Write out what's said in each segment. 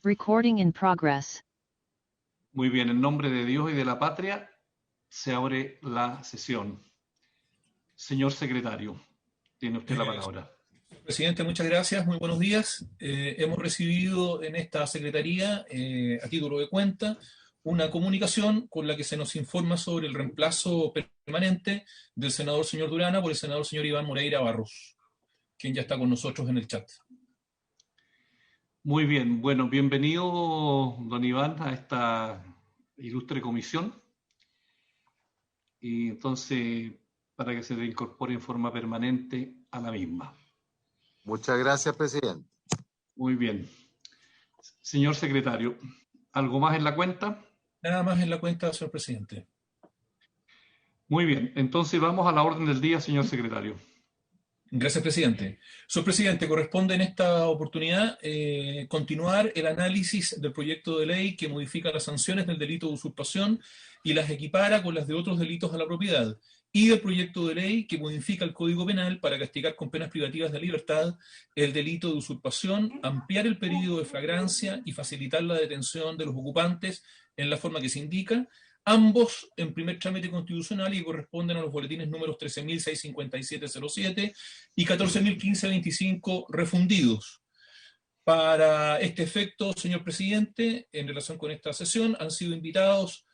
Recording in progress. Muy bien, en nombre de Dios y de la patria, se abre la sesión. Señor secretario, tiene usted la palabra. Presidente, muchas gracias, muy buenos días. Hemos recibido en esta secretaría, a título de cuenta, una comunicación con la que se nos informa sobre el reemplazo permanente del senador señor Durana por el senador señor Iván Moreira Barros, quien ya está con nosotros en el chat. Muy bien, bueno, bienvenido, don Iván, a esta ilustre comisión. Y entonces, para que se le incorpore en forma permanente a la misma. Muchas gracias, presidente. Muy bien. Señor secretario, ¿algo más en la cuenta? Nada más en la cuenta, señor presidente. Muy bien, entonces vamos a la orden del día, señor secretario. Gracias, presidente. Señor presidente, corresponde en esta oportunidad continuar el análisis del proyecto de ley que modifica las sanciones del delito de usurpación y las equipara con las de otros delitos a la propiedad, y del proyecto de ley que modifica el Código Penal para castigar con penas privativas de libertad el delito de usurpación, ampliar el período de flagrancia y facilitar la detención de los ocupantes en la forma que se indica, ambos en primer trámite constitucional y corresponden a los boletines números 13.657.07 y 14.015.25 refundidos. Para este efecto, señor presidente, en relación con esta sesión, han sido invitados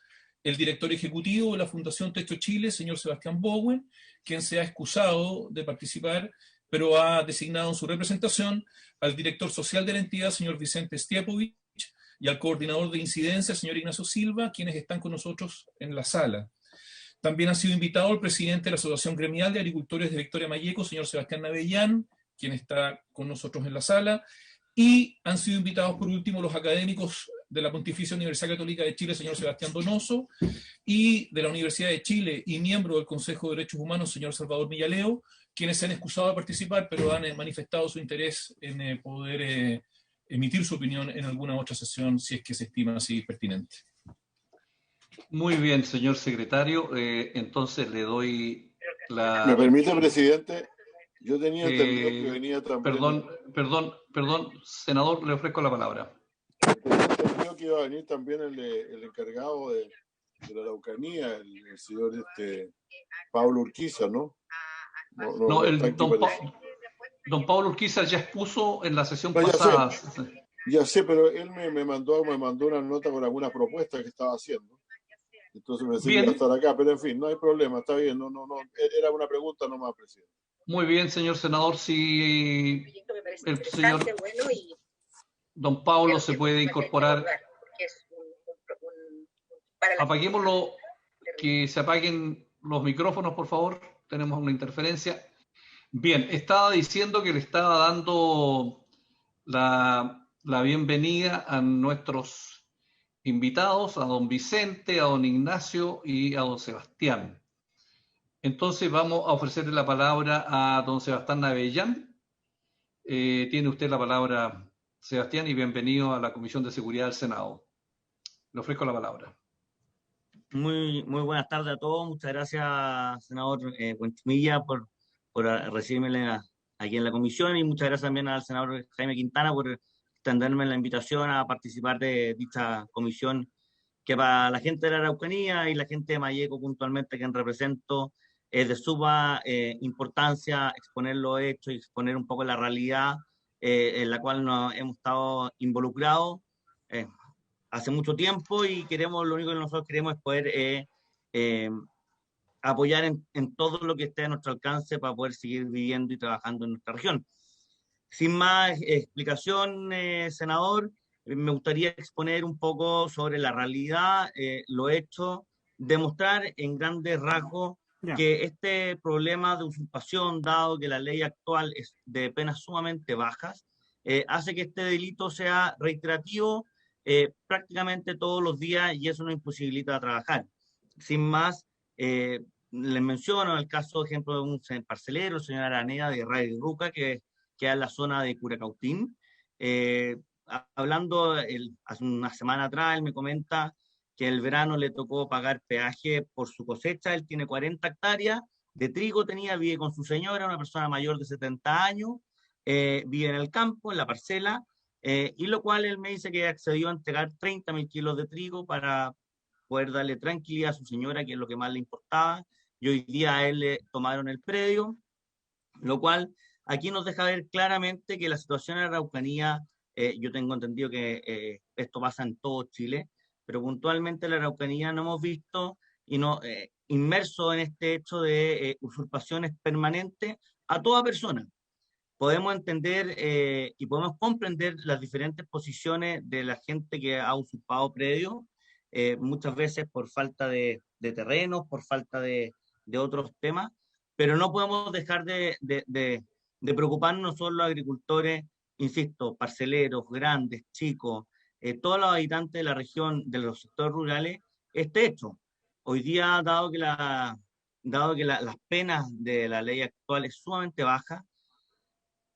el director ejecutivo de la Fundación Techo Chile, señor Sebastián Bowen, quien se ha excusado de participar, pero ha designado en su representación al director social de la entidad, señor Vicente Stiapovich, y al coordinador de incidencia, señor Ignacio Silva, quienes están con nosotros en la sala. También ha sido invitado el presidente de la Asociación Gremial de Agricultores de Victoria Mayeco, señor Sebastián Navellán, quien está con nosotros en la sala, y han sido invitados por último los académicos de la Pontificia Universidad Católica de Chile, señor Sebastián Donoso, y de la Universidad de Chile y miembro del Consejo de Derechos Humanos, señor Salvador Millaleo, quienes se han excusado de participar, pero han manifestado su interés en poder emitir su opinión en alguna otra sesión, si es que se estima así pertinente. Muy bien, señor secretario. Entonces le doy la... ¿Me permite, presidente? Yo tenía entendido que venía también... Perdón, senador, le ofrezco la palabra. Tenía entendido que iba a venir también el encargado de la Araucanía, el señor Pablo Urquiza, ¿no? Don Pablo Urquiza ya expuso en la sesión pasada. Ya sé, pero él me mandó una nota con algunas propuestas que estaba haciendo. Entonces me decía que iba a estar acá, pero en fin, no hay problema, está bien, no, era una pregunta nomás, presidente. Muy bien, señor senador, si el señor don Pablo se puede incorporar. Apaguémoslo, que se apaguen los micrófonos, por favor, tenemos una interferencia. Bien, estaba diciendo que le estaba dando la bienvenida a nuestros invitados, a don Vicente, a don Ignacio y a don Sebastián. Entonces vamos a ofrecerle la palabra a don Sebastián Navellán. Tiene usted la palabra, Sebastián, y bienvenido a la Comisión de Seguridad del Senado. Le ofrezco la palabra. Muy buenas tardes a todos. Muchas gracias, senador Buenchumilla, por recibirme aquí en la comisión, y muchas gracias también al senador Jaime Quintana por extenderme la invitación a participar de dicha comisión, que para la gente de la Araucanía y la gente de Mayeco puntualmente, quien represento, es de suma importancia exponer los hechos y exponer un poco la realidad en la cual nos hemos estado involucrados hace mucho tiempo, y lo único que nosotros queremos es poder apoyar en todo lo que esté a nuestro alcance para poder seguir viviendo y trabajando en nuestra región. Sin más explicación, senador, me gustaría exponer un poco sobre la realidad, lo hecho, demostrar en grandes rasgos que este problema de usurpación, dado que la ley actual es de penas sumamente bajas, hace que este delito sea reiterativo prácticamente todos los días, y eso nos imposibilita trabajar. Sin más, les menciono el caso, ejemplo, de un parcelero, el señor Araneda de Radio Ruca, que queda en la zona de Curacautín. Hablando hace una semana atrás, él me comenta que el verano le tocó pagar peaje por su cosecha. Él tiene 40 hectáreas de trigo, vive con su señora, una persona mayor de 70 años, vive en el campo, en la parcela, y lo cual él me dice que accedió a entregar 30.000 kilos de trigo para poder darle tranquilidad a su señora, que es lo que más le importaba, y hoy día a él le tomaron el predio, lo cual aquí nos deja ver claramente que la situación en Araucanía, yo tengo entendido que esto pasa en todo Chile, pero puntualmente en la Araucanía no hemos visto y no inmerso en este hecho de usurpaciones permanentes a toda persona. Podemos entender y podemos comprender las diferentes posiciones de la gente que ha usurpado predios, muchas veces por falta de terrenos, por falta de otros temas, pero no podemos dejar de preocuparnos solo los agricultores, insisto, parceleros, grandes, chicos, todos los habitantes de la región, de los sectores rurales, este hecho. Hoy día, las penas de la ley actual es sumamente baja,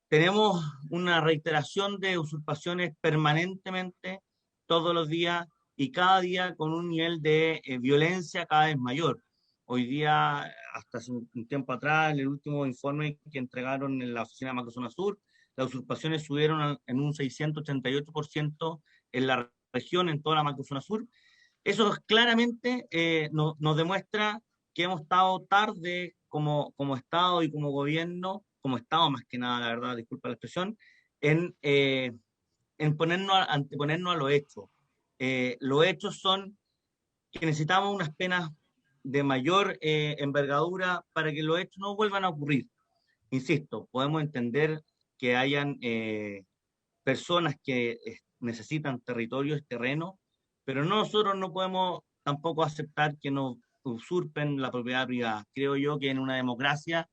tenemos una reiteración de usurpaciones permanentemente, todos los días y cada día con un nivel de violencia cada vez mayor. Hoy día, hasta hace un tiempo atrás, en el último informe que entregaron en la oficina de Macrozona Sur, las usurpaciones subieron en un 688% en la región, en toda la Macrozona Sur. Eso claramente nos demuestra que hemos estado tarde como Estado y como gobierno, como Estado más que nada, la verdad, disculpa la expresión, en anteponernos a los hechos. Los hechos son que necesitamos unas penas de mayor envergadura para que los hechos no vuelvan a ocurrir. Insisto, podemos entender que hayan personas que necesitan territorios, terrenos, pero nosotros no podemos tampoco aceptar que nos usurpen la propiedad privada. Creo yo que en una democracia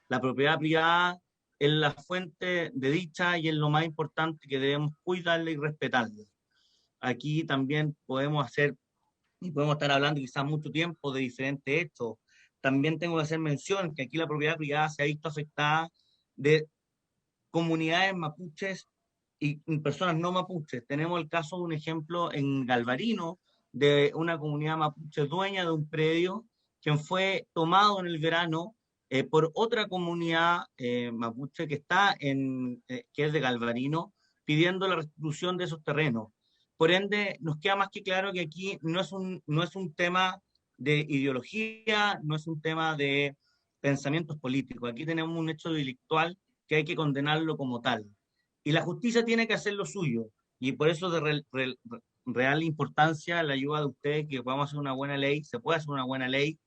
la propiedad privada es la fuente de dicha y es lo más importante que debemos cuidarla y respetarla. Aquí también podemos hacer, y podemos estar hablando quizás mucho tiempo de diferentes hechos. También tengo que hacer mención que aquí la propiedad privada se ha visto afectada de comunidades mapuches y personas no mapuches. Tenemos el caso de un ejemplo en Galvarino, de una comunidad mapuche dueña de un predio, quien fue tomado en el verano por otra comunidad mapuche que está que es de Galvarino, pidiendo la restitución de esos terrenos. Por ende, nos queda más que claro que aquí no es un tema de ideología, no es un tema de pensamientos políticos. Aquí tenemos un hecho delictual que hay que condenarlo como tal. Y la justicia tiene que hacer lo suyo. Y por eso de real importancia la ayuda de ustedes, que podamos hacer una buena ley, se puede hacer una buena ley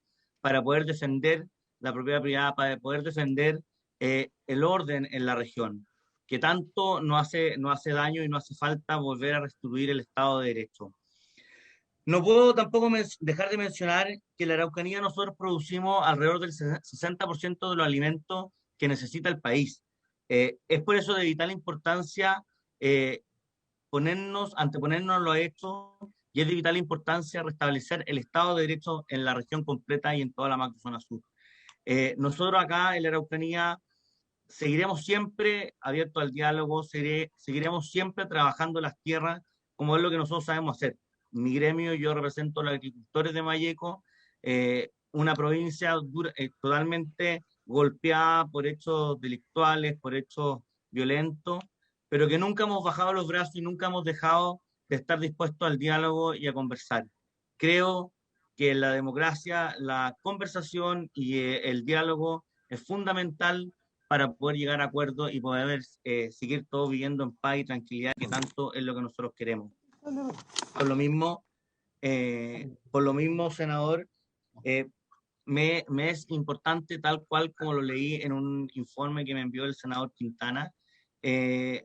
para poder defender la propiedad privada, para poder defender el orden en la región, que tanto no hace daño y no hace falta volver a restituir el Estado de Derecho. No puedo tampoco dejar de mencionar que en la Araucanía nosotros producimos alrededor del 60% de los alimentos que necesita el país. Es por eso de vital importancia anteponernos a los hechos, y es de vital importancia restablecer el Estado de Derecho en la región completa y en toda la macrozona sur. Nosotros acá en la Araucanía seguiremos siempre abiertos al diálogo, seguiremos siempre trabajando las tierras como es lo que nosotros sabemos hacer. Mi gremio, yo represento a los agricultores de Malleco, una provincia totalmente golpeada por hechos delictuales, por hechos violentos, pero que nunca hemos bajado los brazos y nunca hemos dejado de estar dispuestos al diálogo y a conversar. Creo que en la democracia la conversación y el diálogo es fundamental para poder llegar a acuerdos y poder seguir todos viviendo en paz y tranquilidad, que tanto es lo que nosotros queremos. Por lo mismo, senador, me es importante, tal cual como lo leí en un informe que me envió el senador Quintana,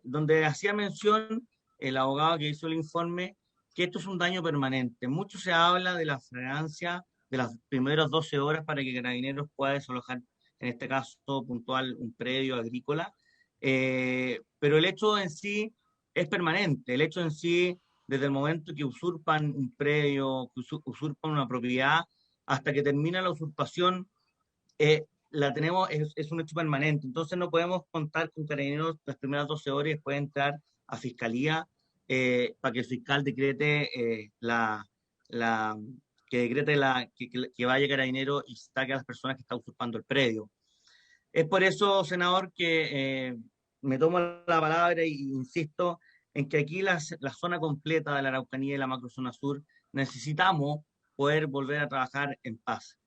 donde hacía mención el abogado que hizo el informe, que esto es un daño permanente. Mucho se habla de la fragancia de las primeras 12 horas para que Carabineros pueda desalojar, en este caso puntual, un predio agrícola, pero el hecho en sí es permanente. El hecho en sí, desde el momento que usurpan un predio, que usurpan una propiedad, hasta que termina la usurpación, la tenemos, es un hecho permanente. Entonces no podemos contar con Carabineros las primeras 12 horas y después entrar a Fiscalía para que el fiscal decrete que vaya Carabineros y saque a las personas que están usurpando el predio. Es por eso, senador, que me tomo la palabra e insisto en que aquí la zona completa de la Araucanía y la macrozona sur necesitamos poder volver a trabajar en paz.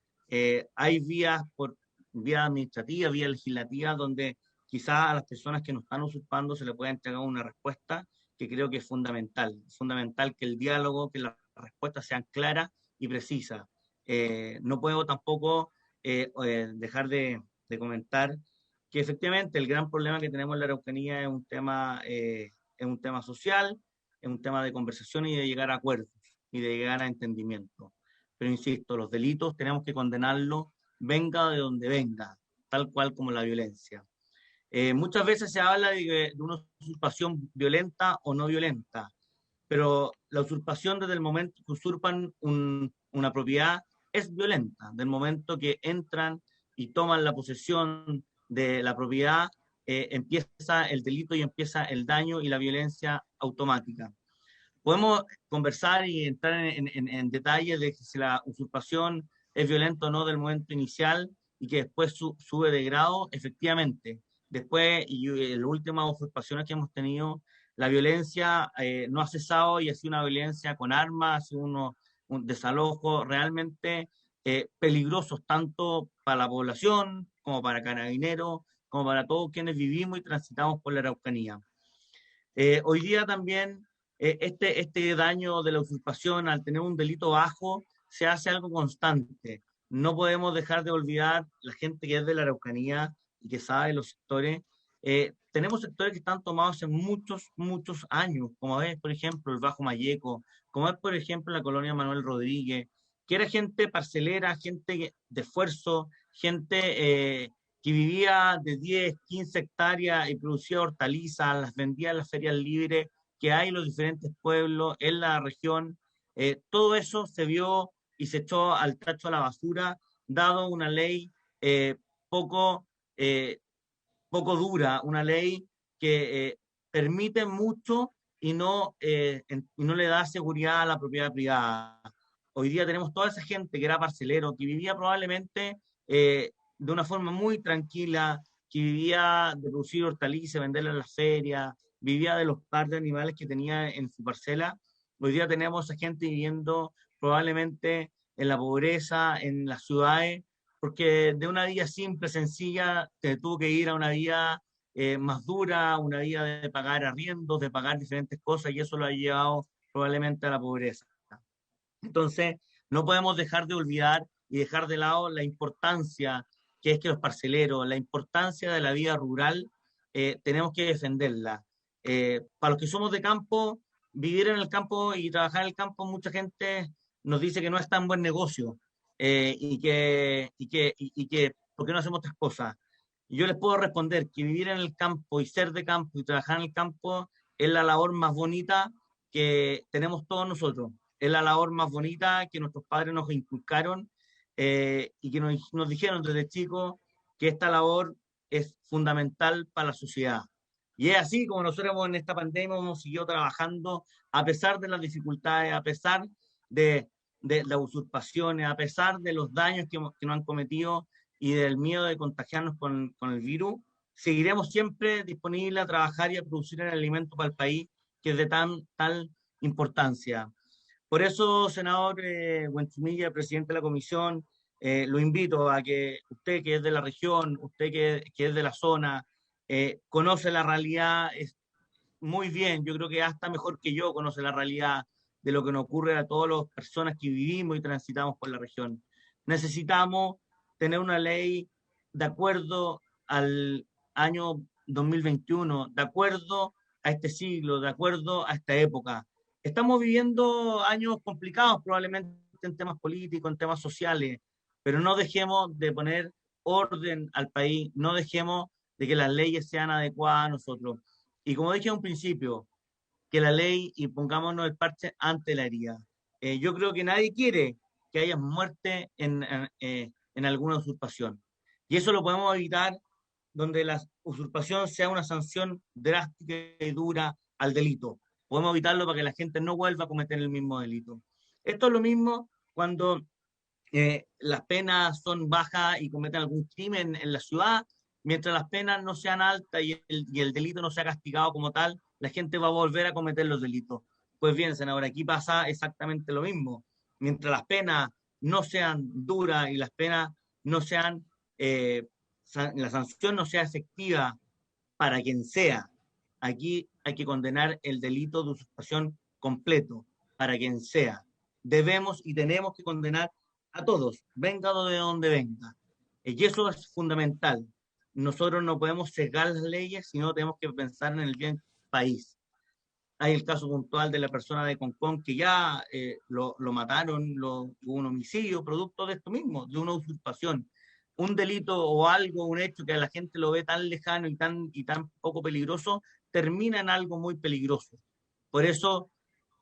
Hay vías por vía administrativa, vía legislativa, donde quizás a las personas que nos están usurpando se le pueda entregar una respuesta que creo que es fundamental. Es fundamental que el diálogo, que las respuestas sean claras y precisas. No puedo tampoco dejar de comentar que efectivamente el gran problema que tenemos en la Araucanía es un tema social, es un tema de conversación y de llegar a acuerdos y de llegar a entendimiento. Pero insisto, los delitos tenemos que condenarlos, venga de donde venga, tal cual como la violencia. Muchas veces se habla de una usurpación violenta o no violenta, pero la usurpación desde el momento que usurpan una propiedad es violenta, del momento que entran y toman la posesión de la propiedad, empieza el delito y empieza el daño y la violencia automática. Podemos conversar y entrar en detalle de si la usurpación es violenta o no del momento inicial y que después sube de grado, efectivamente. Después, y las últimas usurpaciones que hemos tenido, la violencia no ha cesado y ha sido una violencia con armas, ha sido un desalojo realmente peligrosos tanto para la población como para carabineros, como para todos quienes vivimos y transitamos por la Araucanía. Hoy día también este daño de la usurpación, al tener un delito bajo, se hace algo constante. No podemos dejar de olvidar la gente que es de la Araucanía y que sabe los sectores. Tenemos sectores que están tomados hace muchos, muchos años, como es, por ejemplo, el Bajo Mayeco, como es, por ejemplo, la colonia Manuel Rodríguez, que era gente parcelera, gente de esfuerzo, gente que vivía de 10, 15 hectáreas y producía hortalizas, las vendía en las ferias libres que hay en los diferentes pueblos, en la región. Todo eso se vio y se echó al tacho a la basura, dado una ley poco dura, una ley que permite mucho y no le da seguridad a la propiedad privada. Hoy día tenemos toda esa gente que era parcelero, que vivía probablemente de una forma muy tranquila, que vivía de producir hortalizas, venderlas en las ferias, vivía de los par de animales que tenía en su parcela. Hoy día tenemos a gente viviendo probablemente en la pobreza, en las ciudades, porque de una vida simple, sencilla, te tuvo que ir a una vida más dura, una vida de pagar arriendos, de pagar diferentes cosas, y eso lo ha llevado probablemente a la pobreza. Entonces, no podemos dejar de olvidar y dejar de lado la importancia que es que los parceleros, la importancia de la vida rural, tenemos que defenderla. Para los que somos de campo, vivir en el campo y trabajar en el campo, mucha gente nos dice que no es tan buen negocio y que ¿por qué no hacemos otras cosas? Y yo les puedo responder que vivir en el campo y ser de campo y trabajar en el campo es la labor más bonita que tenemos todos nosotros. Es la labor más bonita que nuestros padres nos inculcaron y que nos dijeron desde chicos que esta labor es fundamental para la sociedad. Y es así como nosotros en esta pandemia hemos seguido trabajando a pesar de las dificultades, a pesar de las usurpaciones, a pesar de los daños que nos han cometido y del miedo de contagiarnos con el virus. Seguiremos siempre disponibles a trabajar y a producir el alimento para el país, que es de tal importancia. Por eso, senador Buenchumilla, presidente de la comisión, lo invito a que usted que es de la región, usted que es de la zona, conoce la realidad muy bien, yo creo que hasta mejor que yo conoce la realidad de lo que nos ocurre a todas las personas que vivimos y transitamos por la región. Necesitamos tener una ley de acuerdo al año 2021, de acuerdo a este siglo, de acuerdo a esta época. Estamos viviendo años complicados probablemente en temas políticos, en temas sociales, pero no dejemos de poner orden al país, no dejemos de que las leyes sean adecuadas a nosotros. Y como dije en un principio, que la ley y pongámonos el parche ante la herida. Yo creo que nadie quiere que haya muerte en alguna usurpación. Y eso lo podemos evitar donde la usurpación sea una sanción drástica y dura al delito. Podemos evitarlo para que la gente no vuelva a cometer el mismo delito. Esto es lo mismo cuando las penas son bajas y cometen algún crimen en la ciudad, mientras las penas no sean altas y el delito no sea castigado como tal, la gente va a volver a cometer los delitos. Pues bien, senador, aquí pasa exactamente lo mismo. Mientras las penas no sean duras y las penas no sean, la sanción no sea efectiva para quien sea, aquí hay que condenar el delito de usurpación completo, para quien sea. Debemos y tenemos que condenar a todos, venga de donde venga. Y eso es fundamental. Nosotros no podemos sesgar las leyes, sino tenemos que pensar en el bien país. Hay el caso puntual de la persona de Concón que ya lo mataron, hubo un homicidio producto de esto mismo, de una usurpación. Un delito o algo, un hecho que a la gente lo ve tan lejano y tan poco peligroso, termina en algo muy peligroso. Por eso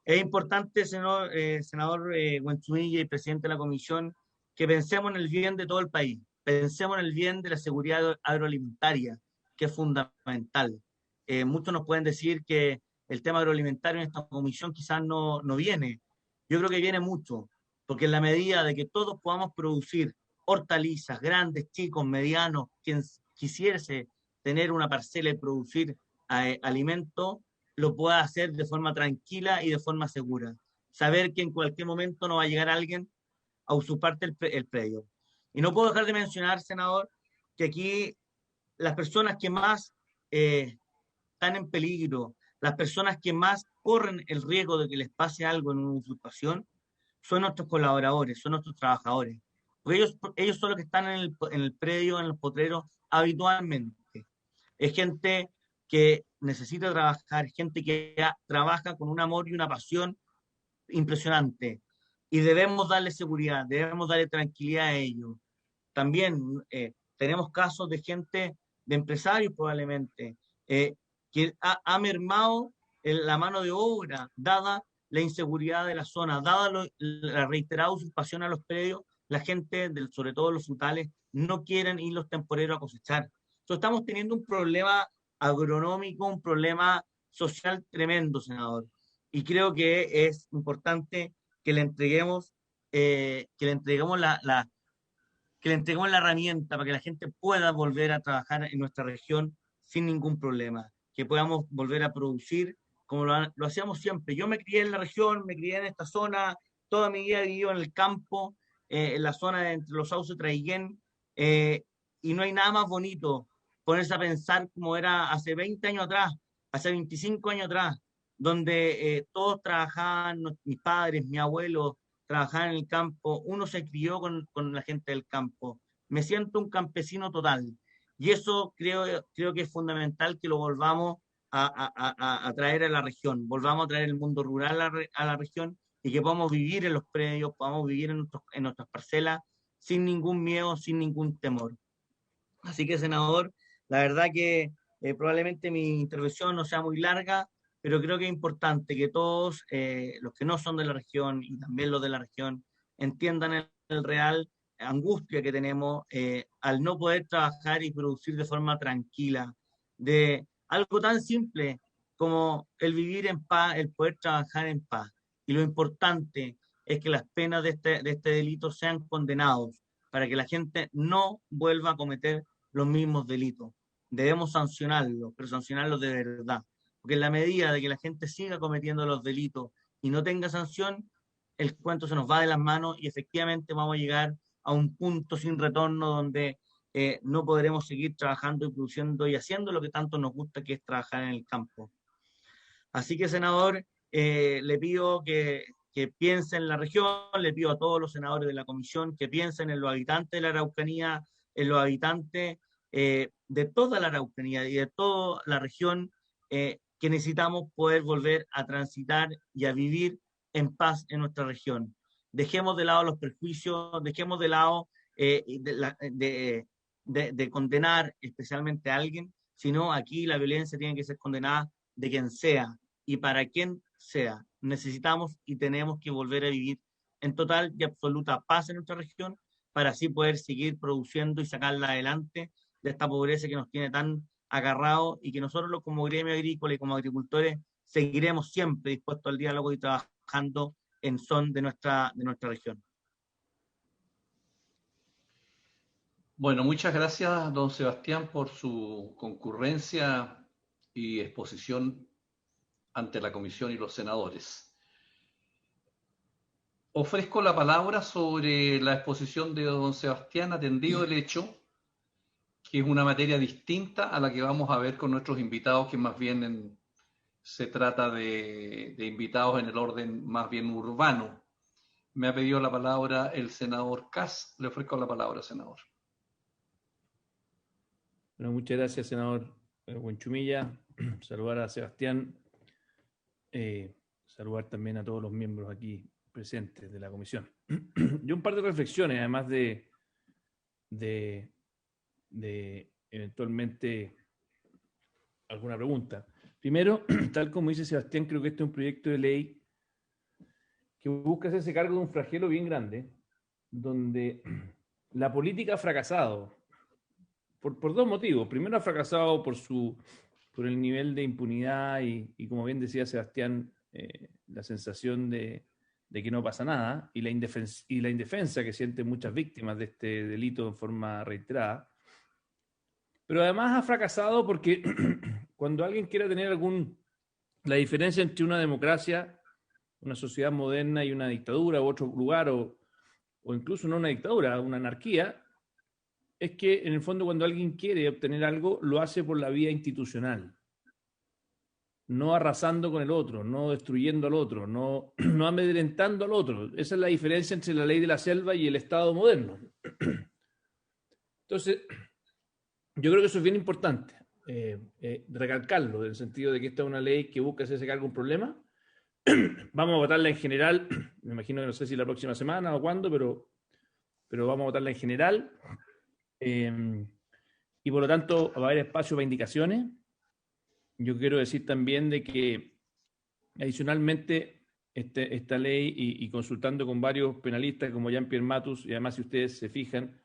es importante, senador Buenchumilla y presidente de la comisión, que pensemos en el bien de todo el país, pensemos en el bien de la seguridad agroalimentaria, que es fundamental. Muchos nos pueden decir que el tema agroalimentario en esta comisión quizás no viene. Yo creo que viene mucho, porque en la medida de que todos podamos producir hortalizas, grandes, chicos, medianos, quien quisiese tener una parcela y producir alimentos, lo pueda hacer de forma tranquila y de forma segura. Saber que en cualquier momento no va a llegar alguien a usurparte el predio. Y no puedo dejar de mencionar, senador, que aquí las personas que más están en peligro, las personas que más corren el riesgo de que les pase algo en una usurpación, son nuestros colaboradores, son nuestros trabajadores. Porque ellos son los que están en el predio, en los potreros, habitualmente. Es gente que necesita trabajar, gente que trabaja con un amor y una pasión impresionante. Y debemos darle seguridad, debemos darle tranquilidad a ellos. También tenemos casos de gente, de empresarios probablemente, que ha mermado la mano de obra, dada la inseguridad de la zona, dada la reiterada usurpación a los predios, la gente, sobre todo los frutales, no quieren ir los temporeros a cosechar. Entonces estamos teniendo un problema agronómico, un problema social tremendo, senador. Y creo que es importante que le entreguemos, que le entreguemos la herramienta para que la gente pueda volver a trabajar en nuestra región sin ningún problema, que podamos volver a producir como lo hacíamos siempre. Yo me crié en la región, me crié en esta zona, toda mi vida he vivido en el campo, en la zona de entre los Sauces y Traiguén, y no hay nada más bonito ponerse a pensar como era hace 20 años atrás, hace 25 años atrás, donde todos trabajaban, mis padres, mi abuelo, trabajaban en el campo, uno se crió con la gente del campo. Me siento un campesino total. Y eso creo que es fundamental que lo volvamos a traer a la región, volvamos a traer el mundo rural a la región y que podamos vivir en los predios, podamos vivir en nuestras parcelas sin ningún miedo, sin ningún temor. Así que, senador, la verdad que probablemente mi intervención no sea muy larga, pero creo que es importante que todos los que no son de la región y también los de la región entiendan el real angustia que tenemos al no poder trabajar y producir de forma tranquila, de algo tan simple como el vivir en paz, el poder trabajar en paz. Y lo importante es que las penas de este delito sean condenados para que la gente no vuelva a cometer los mismos delitos. Debemos sancionarlos, pero sancionarlos de verdad. Porque en la medida de que la gente siga cometiendo los delitos y no tenga sanción, el cuento se nos va de las manos y efectivamente vamos a llegar a un punto sin retorno donde no podremos seguir trabajando y produciendo y haciendo lo que tanto nos gusta, que es trabajar en el campo. Así que, senador, le pido que piense en la región, le pido a todos los senadores de la comisión que piensen en los habitantes de la Araucanía, en los habitantes de toda la Araucanía y de toda la región, que necesitamos poder volver a transitar y a vivir en paz en nuestra región. Dejemos de lado los prejuicios, dejemos de lado de condenar especialmente a alguien, sino aquí la violencia tiene que ser condenada de quien sea y para quien sea. Necesitamos y tenemos que volver a vivir en total y absoluta paz en nuestra región para así poder seguir produciendo y sacarla adelante de esta pobreza que nos tiene tan agarrados y que nosotros como gremio agrícola y como agricultores seguiremos siempre dispuestos al diálogo y trabajando en son de nuestra región. Bueno, muchas gracias, don Sebastián, por su concurrencia y exposición ante la comisión y los senadores. Ofrezco la palabra sobre la exposición de don Sebastián, atendido el hecho que es una materia distinta a la que vamos a ver con nuestros invitados, que más bien se trata de invitados en el orden más bien urbano. Me ha pedido la palabra el senador Kass. Le ofrezco la palabra, senador. Bueno, muchas gracias, senador Buenchumilla. Saludar a Sebastián. Saludar también a todos los miembros aquí presentes de la comisión. Yo un par de reflexiones, además de eventualmente alguna pregunta. Primero, tal como dice Sebastián, creo que este es un proyecto de ley que busca hacerse cargo de un flagelo bien grande, donde la política ha fracasado por dos motivos. Primero, ha fracasado por el nivel de impunidad y como bien decía Sebastián, la sensación de que no pasa nada y la indefensa que sienten muchas víctimas de este delito en forma reiterada. Pero además ha fracasado porque cuando alguien quiera tener la diferencia entre una democracia, una sociedad moderna y una dictadura u otro lugar, o incluso no una dictadura, una anarquía, es que en el fondo cuando alguien quiere obtener algo, lo hace por la vía institucional. No arrasando con el otro, no destruyendo al otro, no amedrentando al otro. Esa es la diferencia entre la ley de la selva y el Estado moderno. Entonces, yo creo que eso es bien importante, recalcarlo, en el sentido de que esta es una ley que busca hacerse cargo de un problema. Vamos a votarla en general, me imagino que no sé si la próxima semana o cuándo, pero vamos a votarla en general. Y por lo tanto va a haber espacio para indicaciones. Yo quiero decir también de que adicionalmente esta ley y consultando con varios penalistas como Jean-Pierre Matus, y además si ustedes se fijan,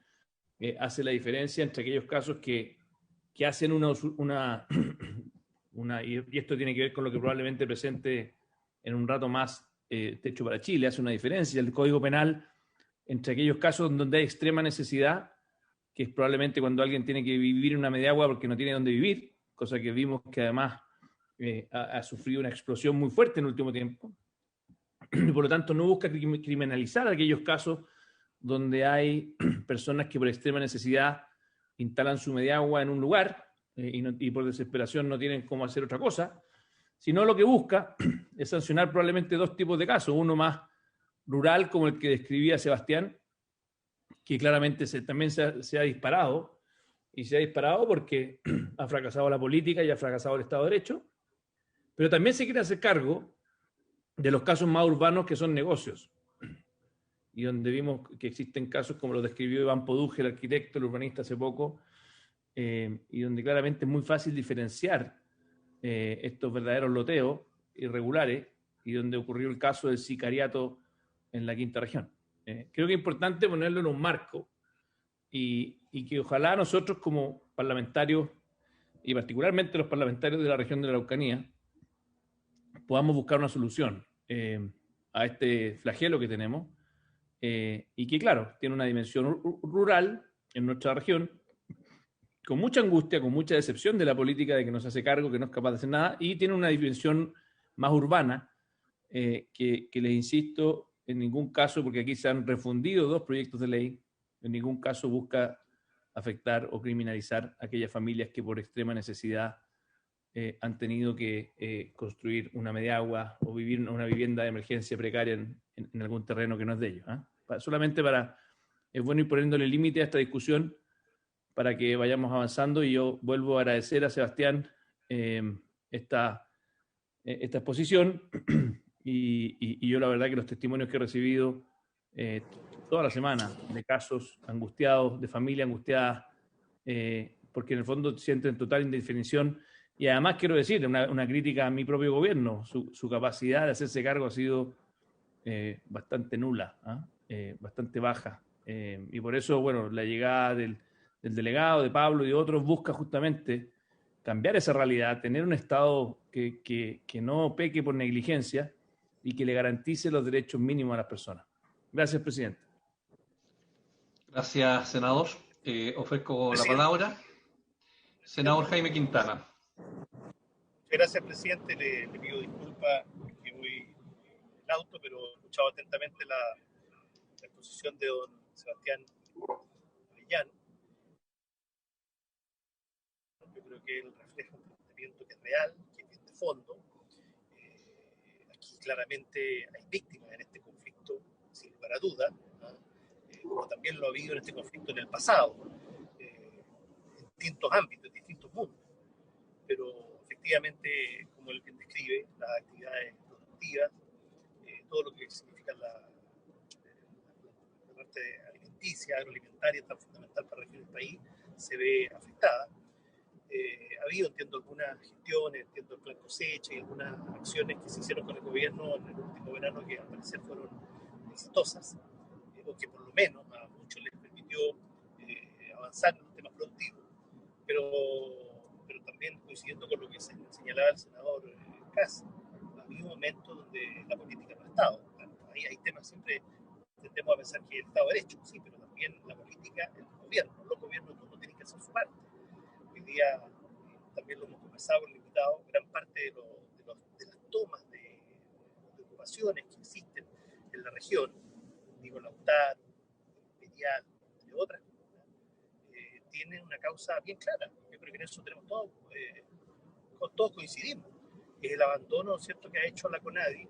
hace la diferencia entre aquellos casos que hacen y esto tiene que ver con lo que probablemente presente en un rato más Techo para Chile, hace una diferencia el Código Penal entre aquellos casos donde hay extrema necesidad, que es probablemente cuando alguien tiene que vivir en una mediagua porque no tiene dónde vivir, cosa que vimos que además ha sufrido una explosión muy fuerte en el último tiempo. Y por lo tanto no busca criminalizar aquellos casos donde hay personas que por extrema necesidad instalan su mediagua en un lugar y por desesperación no tienen cómo hacer otra cosa, sino lo que busca es sancionar probablemente dos tipos de casos, uno más rural como el que describía Sebastián, que claramente también se ha disparado, y se ha disparado porque ha fracasado la política y ha fracasado el Estado de Derecho, pero también se quiere hacer cargo de los casos más urbanos que son negocios, y donde vimos que existen casos como lo describió Iván Poduje, el arquitecto, el urbanista hace poco, y donde claramente es muy fácil diferenciar estos verdaderos loteos irregulares, y donde ocurrió el caso del sicariato en la quinta región. Creo que es importante ponerlo en un marco y que ojalá nosotros como parlamentarios, y particularmente los parlamentarios de la región de la Araucanía, podamos buscar una solución a este flagelo que tenemos y que, claro, tiene una dimensión rural en nuestra región, con mucha angustia, con mucha decepción de la política de que no se hace cargo, que no es capaz de hacer nada, y tiene una dimensión más urbana que les insisto, en ningún caso, porque aquí se han refundido dos proyectos de ley, en ningún caso busca afectar o criminalizar a aquellas familias que por extrema necesidad han tenido que construir una mediagua o vivir en una vivienda de emergencia precaria en algún terreno que no es de ellos. Solamente es bueno ir poniéndole límite a esta discusión para que vayamos avanzando, y yo vuelvo a agradecer a Sebastián esta exposición y yo la verdad que los testimonios que he recibido toda la semana de casos angustiados, de familia angustiada, porque en el fondo sienten total indefinición. Y además quiero decir, una crítica a mi propio gobierno, su capacidad de hacerse cargo ha sido bastante nula, bastante baja. Y por eso, bueno, la llegada del delegado, de Pablo y de otros, busca justamente cambiar esa realidad, tener un Estado que no peque por negligencia y que le garantice los derechos mínimos a las personas. Gracias, presidente. Gracias, senador. Ofrezco la palabra. Senador Jaime Quintana. Gracias, presidente. Le pido disculpas porque voy en el auto, pero he escuchado atentamente la exposición de don Sebastián Arellano. Yo creo que él refleja un planteamiento que es real, que es de fondo. Aquí claramente hay víctimas en este conflicto, sin lugar a duda, ¿no? Como también lo ha habido en este conflicto en el pasado, en distintos ámbitos, en distintos mundos. Pero efectivamente, como él bien describe, las actividades productivas, todo lo que significa la parte alimenticia, agroalimentaria, tan fundamental para la región del país, se ve afectada. Ha habido, entiendo, algunas gestiones, entiendo el plan cosecha y algunas acciones que se hicieron con el gobierno en el último verano que al parecer fueron exitosas, o que por lo menos a muchos les permitió avanzar en los temas productivos. Pero también coincidiendo con lo que señalaba el senador Kass, ha habido momentos donde la política no ha estado. Claro, ahí hay temas siempre, tendemos a pensar que el Estado de Derecho, sí, pero también la política, el gobierno, los gobiernos no tienen que hacer su parte. Hoy día también lo hemos conversado con el invitado, gran parte de las tomas de ocupaciones que existen en la región, digo Lautaro, Imperial, entre otras, tienen una causa bien clara. Yo creo que en eso tenemos todos coincidimos. Es el abandono, ¿cierto?, que ha hecho la CONADI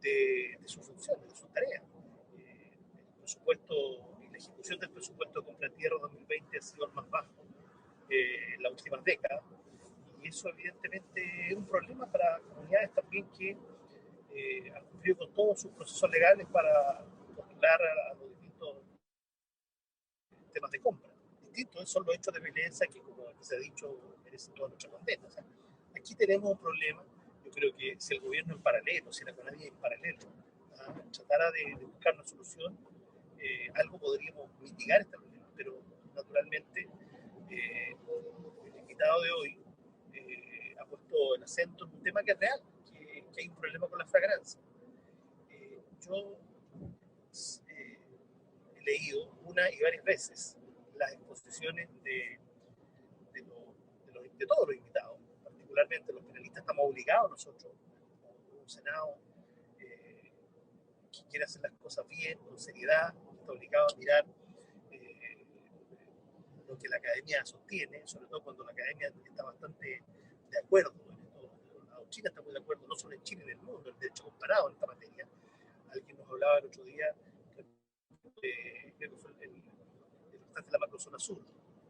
de sus funciones, de sus tareas. El presupuesto y la ejecución del presupuesto de compra de tierra 2020 ha sido el más bajo en las últimas décadas, y eso evidentemente es un problema para comunidades también que han cumplido con todos sus procesos legales para postular a los distintos temas de compra. Distintos son los hechos de violencia que, como se ha dicho, merecen toda nuestra condena. O sea, aquí tenemos un problema. Yo creo que si el gobierno en paralelo, si la CONADI en paralelo, tratara de buscar una solución, algo podríamos mitigar este problema, pero naturalmente el invitado de hoy ha puesto el acento en un tema que es real, que hay un problema con la flagrancia. Yo he leído una y varias veces las exposiciones de todos los invitados, particularmente los penalistas. Estamos obligados nosotros, como un Senado que quiere hacer las cosas bien, con seriedad, está obligado a mirar lo que la academia sostiene, sobre todo cuando la academia está bastante de acuerdo en esto. China está muy de acuerdo, no solo en Chile, en el mundo, el derecho comparado en esta materia. Alguien nos hablaba el otro día, creo que fue el representante de la macrozona sur,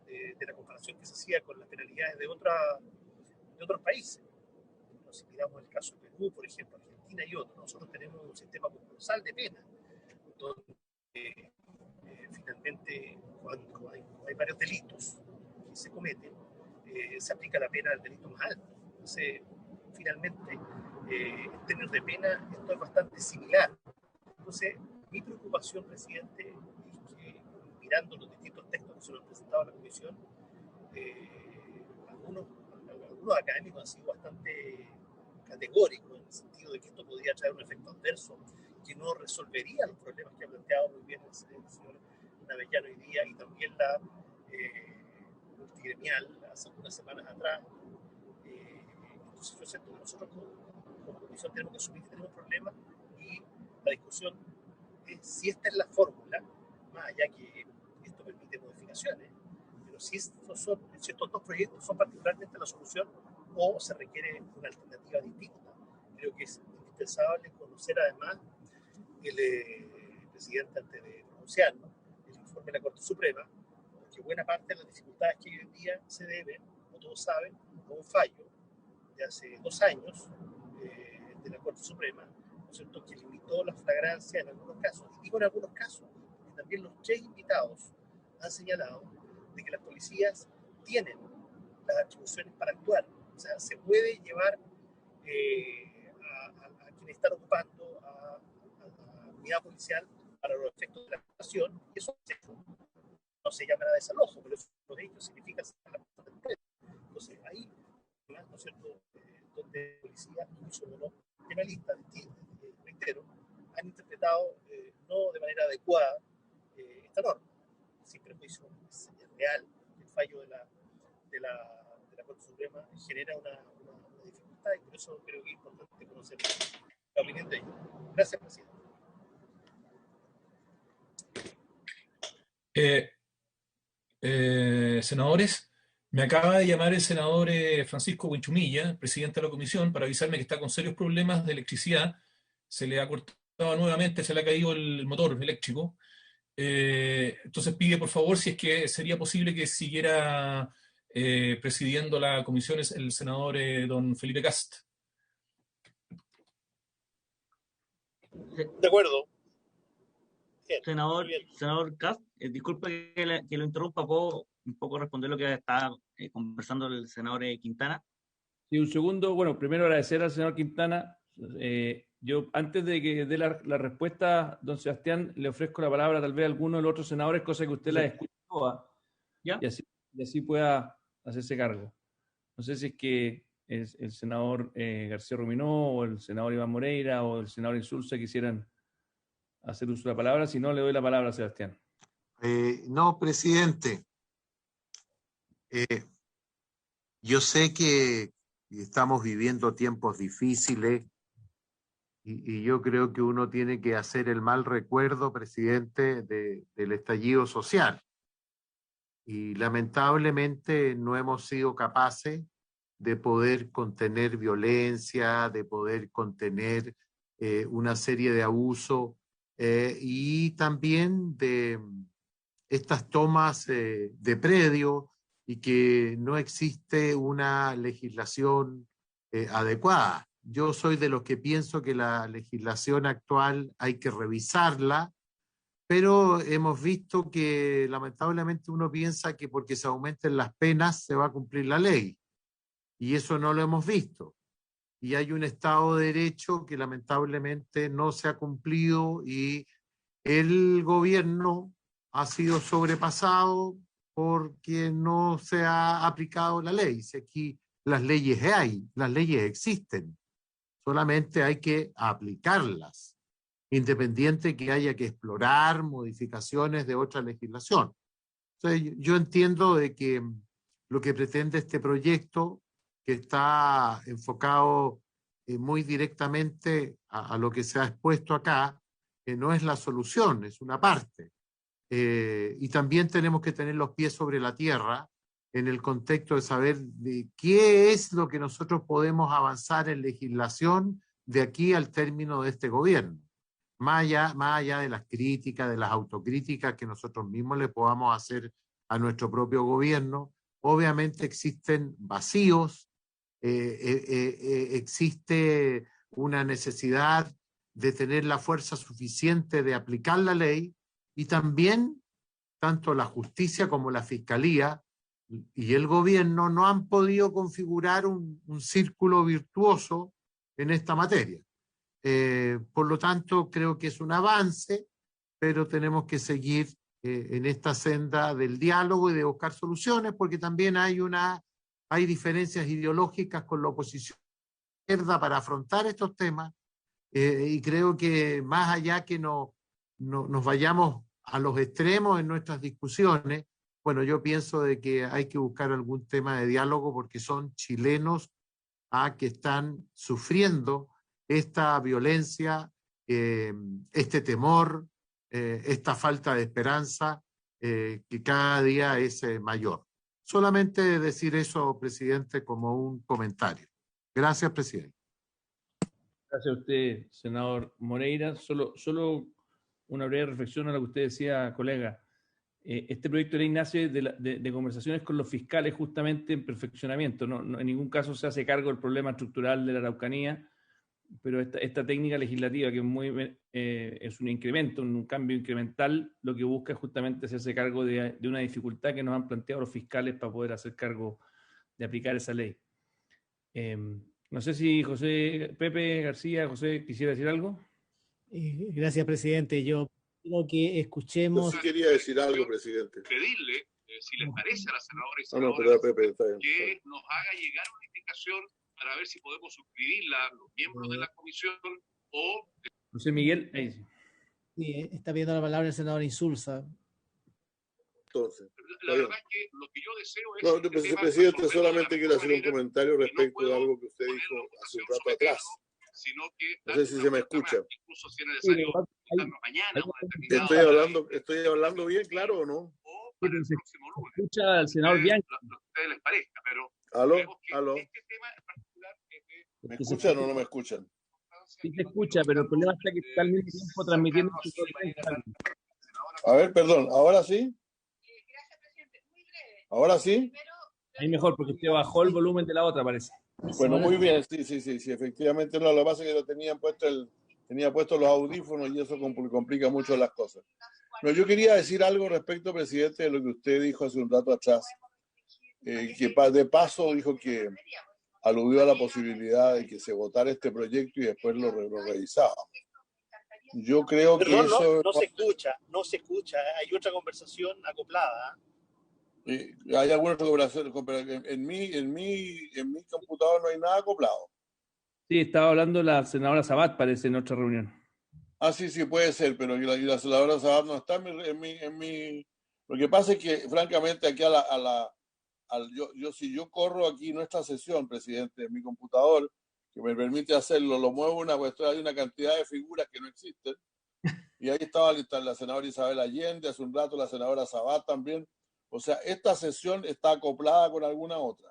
de la comparación que se hacía con las penalidades de otros países. Bueno, si miramos el caso de Perú, por ejemplo, Argentina y otros, nosotros tenemos un sistema concursal de pena, donde finalmente, cuando hay varios delitos que se cometen, se aplica la pena al delito más alto. Entonces, finalmente, en términos de pena, esto es bastante similar. Entonces, mi preocupación, presidente, es que mirando los distintos textos que se nos han presentado a la Comisión, algunos académicos han sido bastante categóricos en el sentido de que esto podría traer un efecto adverso que no resolvería los problemas que ha planteado muy bien el señor Navellano hoy día, y también la multigremial hace unas semanas atrás. Entonces yo siento que nosotros como comisión tenemos que asumir que tenemos problemas, y la discusión es si esta es la fórmula, más allá que esto permite modificaciones, pero si estos dos proyectos son particularmente la solución o se requiere una alternativa distinta. Creo que es indispensable conocer además el presidente, antes de pronunciarlo, el informe de la Corte Suprema, porque buena parte de las dificultades que hoy en día se deben, como todos saben, a un fallo de hace 2 años de la Corte Suprema, ¿no es cierto?, que limitó la flagrancia en algunos casos. Y digo en algunos casos, porque también los 3 invitados han señalado de que las policías tienen las atribuciones para actuar. O sea, se puede llevar a quienes están ocupando a la unidad policial para los efectos de la actuación, y eso no se llamará desalojo, pero eso de ello significa sacar la persona del preso. Entonces, ahí, ¿no es cierto?, donde policías, incluso de los penalistas, reitero, han interpretado no de manera adecuada esta norma, sin prejuicio. Es real el fallo de la Corte Suprema genera una dificultad y por eso creo que es importante conocer la opinión de ellos. Gracias, presidente. Senadores, me acaba de llamar el senador Francisco Buenchumilla, presidente de la comisión, para avisarme que está con serios problemas de electricidad. Se le ha cortado nuevamente, se le ha caído el motor eléctrico. Entonces pide por favor si es que sería posible que siguiera presidiendo la comisión el senador don Felipe Cast. De acuerdo. Bien, Senador, bien. senador Cast, disculpe que lo interrumpa, ¿puedo un poco responder lo que está conversando el senador Quintana? Sí, un segundo. Bueno, primero agradecer al senador Quintana. Yo, antes de que dé la respuesta, don Sebastián, le ofrezco la palabra tal vez a alguno de los otros senadores, cosa que usted la escuche toda, ¿Ya? y así pueda hacerse cargo. No sé si es que el senador García Ruminó o el senador Iván Moreira o el senador Insulza quisieran hacer uso de la palabra. Si no, le doy la palabra a Sebastián. No, presidente. Yo sé que estamos viviendo tiempos difíciles y yo creo que uno tiene que hacer el mal recuerdo, presidente, del estallido social. Y lamentablemente no hemos sido capaces de poder contener violencia, de poder contener una serie de abusos y también de estas tomas de predio y que no existe una legislación adecuada. Yo soy de los que pienso que la legislación actual hay que revisarla, pero hemos visto que lamentablemente uno piensa que porque se aumenten las penas se va a cumplir la ley, y eso no lo hemos visto. Y hay un Estado de Derecho que lamentablemente no se ha cumplido y el gobierno ha sido sobrepasado porque no se ha aplicado la ley. Si aquí las leyes hay, las leyes existen, solamente hay que aplicarlas, independiente que haya que explorar modificaciones de otra legislación. Entonces, yo entiendo de que lo que pretende este proyecto, que está enfocado muy directamente a lo que se ha expuesto acá, no es la solución, es una parte. Y también tenemos que tener los pies sobre la tierra en el contexto de saber de qué es lo que nosotros podemos avanzar en legislación de aquí al término de este gobierno. Más allá de las críticas, de las autocríticas que nosotros mismos le podamos hacer a nuestro propio gobierno, obviamente existen vacíos, existe una necesidad de tener la fuerza suficiente de aplicar la ley, y también tanto la justicia como la fiscalía y el gobierno no han podido configurar un círculo virtuoso en esta materia. Por lo tanto, creo que es un avance, pero tenemos que seguir en esta senda del diálogo y de buscar soluciones, porque también hay diferencias ideológicas con la oposición izquierda para afrontar estos temas, y creo que más allá que nos vayamos a los extremos en nuestras discusiones, bueno, yo pienso de que hay que buscar algún tema de diálogo porque son chilenos que están sufriendo esta violencia, este temor, esta falta de esperanza que cada día es mayor. Solamente decir eso, presidente, como un comentario. Gracias, presidente. Gracias a usted, senador Moreira. Solo una breve reflexión a lo que usted decía, colega. Este proyecto de ley nace de conversaciones con los fiscales justamente en perfeccionamiento. No, en ningún caso se hace cargo del problema estructural de la Araucanía, pero esta técnica legislativa, que es un incremento, un cambio incremental, lo que busca es justamente hacerse cargo de una dificultad que nos han planteado los fiscales para poder hacer cargo de aplicar esa ley. No sé si Pepe García, José, quisiera decir algo. Gracias, presidente. Yo quiero que escuchemos. Yo sí quería decir algo, presidente. Pedirle, si les parece a la senadora y senadores, senadores, Pepe, que nos haga llegar una indicación para ver si podemos suscribirla los miembros de la comisión o... José Miguel, ahí sí. Sí, está pidiendo la palabra el senador Insulza. entonces. La verdad es que lo que yo deseo es... No, este tema presidente, resolverlo solamente de la quiero mejor hacer un manera, comentario y no respecto de puedo algo que usted poner dijo la hace un votación, rato atrás. someterlo, sino que No darle sé si una se me vuelta más, escucha. incluso si es necesario juntarnos mañana o determinado Estoy hablando bien, claro o no. o para el próximo lunes. Escucha al senador Bianchi. Lo que a ustedes les parezca, pero ¿Aló? creemos que ¿Aló? este tema en particular es de... ¿Me escuchan o no me escuchan? Sí se escucha, pero el problema está que está al mismo tiempo transmitiendo su propia. A ver, perdón, ¿ahora sí? ¿Ahora sí? Ahí mejor, porque usted bajó el volumen de la otra, parece. Bueno, muy bien, sí, efectivamente, no, lo que pasa es que tenía puesto los audífonos y eso complica mucho las cosas. No, yo quería decir algo respecto, presidente, de lo que usted dijo hace un rato atrás, que de paso dijo que aludió a la posibilidad de que se votara este proyecto y después lo revisábamos. Yo creo que eso... No se escucha, hay otra conversación acoplada. Hay algunas conversaciones, pero en mi computador no hay nada acoplado. Sí, estaba hablando la senadora Sabat, parece, en otra reunión. Ah, sí, puede ser, pero la senadora Sabat no está en mi... Lo que pasa es que, francamente, aquí si yo corro aquí nuestra sesión, presidente, en mi computador, que me permite hacerlo, lo muevo hay una cantidad de figuras que no existen, y ahí estaba la senadora Isabel Allende, hace un rato la senadora Sabat también. O sea, esta sesión está acoplada con alguna otra.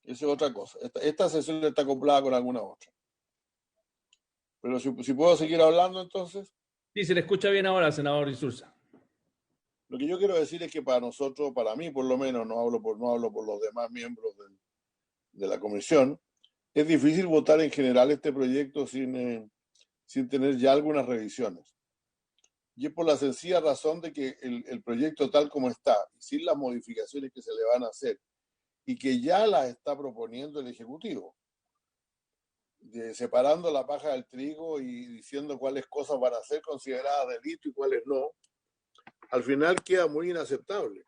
Esa es otra cosa. Esta sesión está acoplada con alguna otra. Pero si puedo seguir hablando, entonces. Sí, se le escucha bien ahora, senador Insulza. Lo que yo quiero decir es que para nosotros, para mí por lo menos, no hablo por los demás miembros de la comisión, es difícil votar en general este proyecto sin tener ya algunas revisiones. Y es por la sencilla razón de que el proyecto tal como está, sin las modificaciones que se le van a hacer, y que ya las está proponiendo el Ejecutivo, separando la paja del trigo y diciendo cuáles cosas van a ser consideradas delito y cuáles no, al final queda muy inaceptable.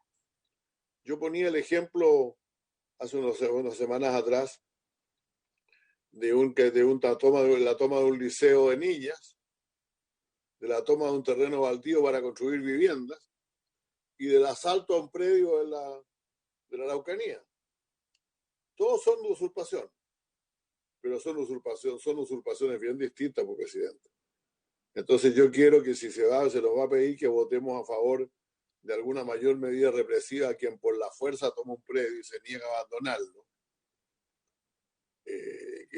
Yo ponía el ejemplo hace unas semanas atrás de la toma de un liceo de niñas, de la toma de un terreno baldío para construir viviendas y del asalto a un predio de la Araucanía. Todos son de usurpación, pero son usurpaciones bien distintas, por presidente. Entonces yo quiero que si se los va a pedir que votemos a favor de alguna mayor medida represiva a quien por la fuerza toma un predio y se niega a abandonarlo.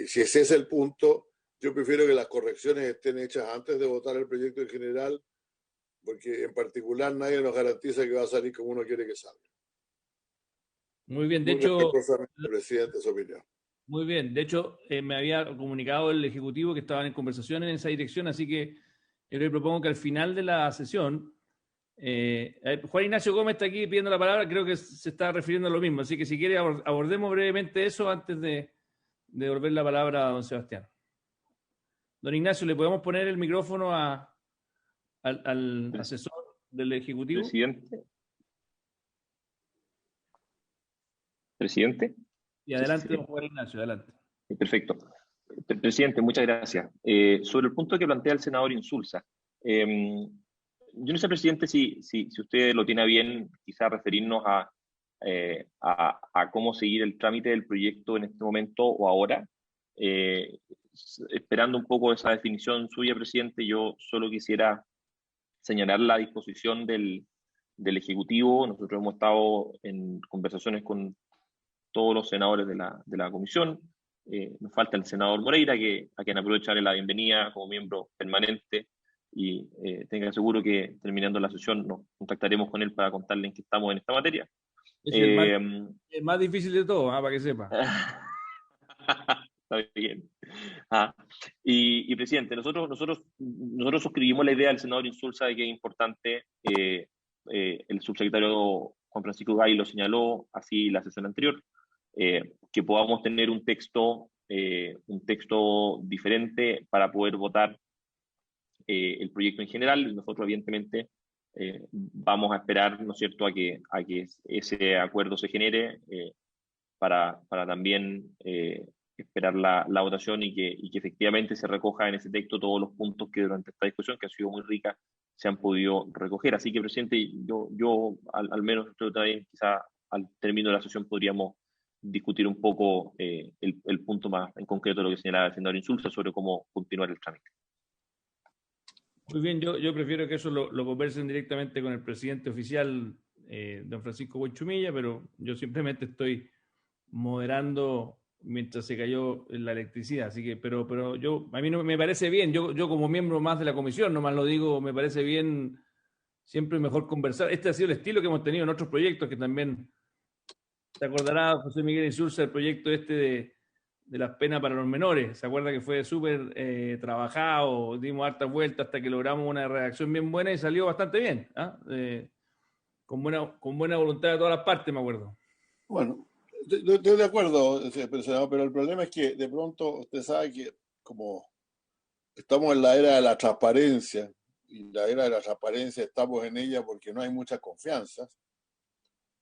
Si ese es el punto, yo prefiero que las correcciones estén hechas antes de votar el proyecto en general, porque en particular nadie nos garantiza que va a salir como uno quiere que salga. Muy bien, de hecho, presidente, su opinión. Muy bien, de hecho, me había comunicado el Ejecutivo que estaban en conversación en esa dirección, así que yo le propongo que al final de la sesión, Juan Ignacio Gómez está aquí pidiendo la palabra, creo que se está refiriendo a lo mismo, así que si quiere abordemos brevemente eso antes de devolver la palabra a don Sebastián. Don Ignacio, ¿le podemos poner el micrófono al asesor del Ejecutivo? Presidente. Y adelante, don Juan Ignacio, adelante. Perfecto. Presidente, muchas gracias. Sobre el punto que plantea el senador Insulza, yo no sé, presidente, si usted lo tiene bien, quizás referirnos a cómo seguir el trámite del proyecto en este momento o ahora. Esperando un poco esa definición suya, presidente, yo solo quisiera señalar la disposición del Ejecutivo. Nosotros hemos estado en conversaciones con todos los senadores de la comisión. Nos falta el senador Moreira, a quien aprovecharle la bienvenida como miembro permanente, y tenga seguro que terminando la sesión nos contactaremos con él para contarle en qué estamos en esta materia. Es el más difícil de todo, para que sepa. Está bien. Y presidente, nosotros suscribimos la idea del senador Insulza de que es importante, el subsecretario Juan Francisco Gay lo señaló así la sesión anterior, que podamos tener un texto diferente para poder votar el proyecto en general. Nosotros evidentemente vamos a esperar, ¿no es cierto?, a que ese acuerdo se genere para también esperar la votación y que efectivamente se recoja en ese texto todos los puntos que durante esta discusión, que ha sido muy rica, se han podido recoger. Así que, presidente, yo al menos creo que también quizá al término de la sesión podríamos discutir un poco el punto más en concreto de lo que señalaba el senador Insulza sobre cómo continuar el trámite. Muy bien, yo prefiero que eso lo conversen directamente con el presidente oficial, don Francisco Buenchumilla, pero yo simplemente estoy moderando mientras se cayó la electricidad. Así que, pero a mí no me parece bien, yo como miembro más de la comisión, nomás lo digo, me parece bien, siempre mejor conversar. Este ha sido el estilo que hemos tenido en otros proyectos que también, te acordará José Miguel Insulza, el proyecto de las penas para los menores. ¿Se acuerda que fue súper trabajado? Dimos hartas vueltas hasta que logramos una redacción bien buena y salió bastante bien, ¿eh? Con buena voluntad de todas las partes, me acuerdo. Bueno, estoy de acuerdo, senador, pero el problema es que de pronto usted sabe que como estamos en la era de la transparencia, y la era de la transparencia estamos en ella porque no hay mucha confianza,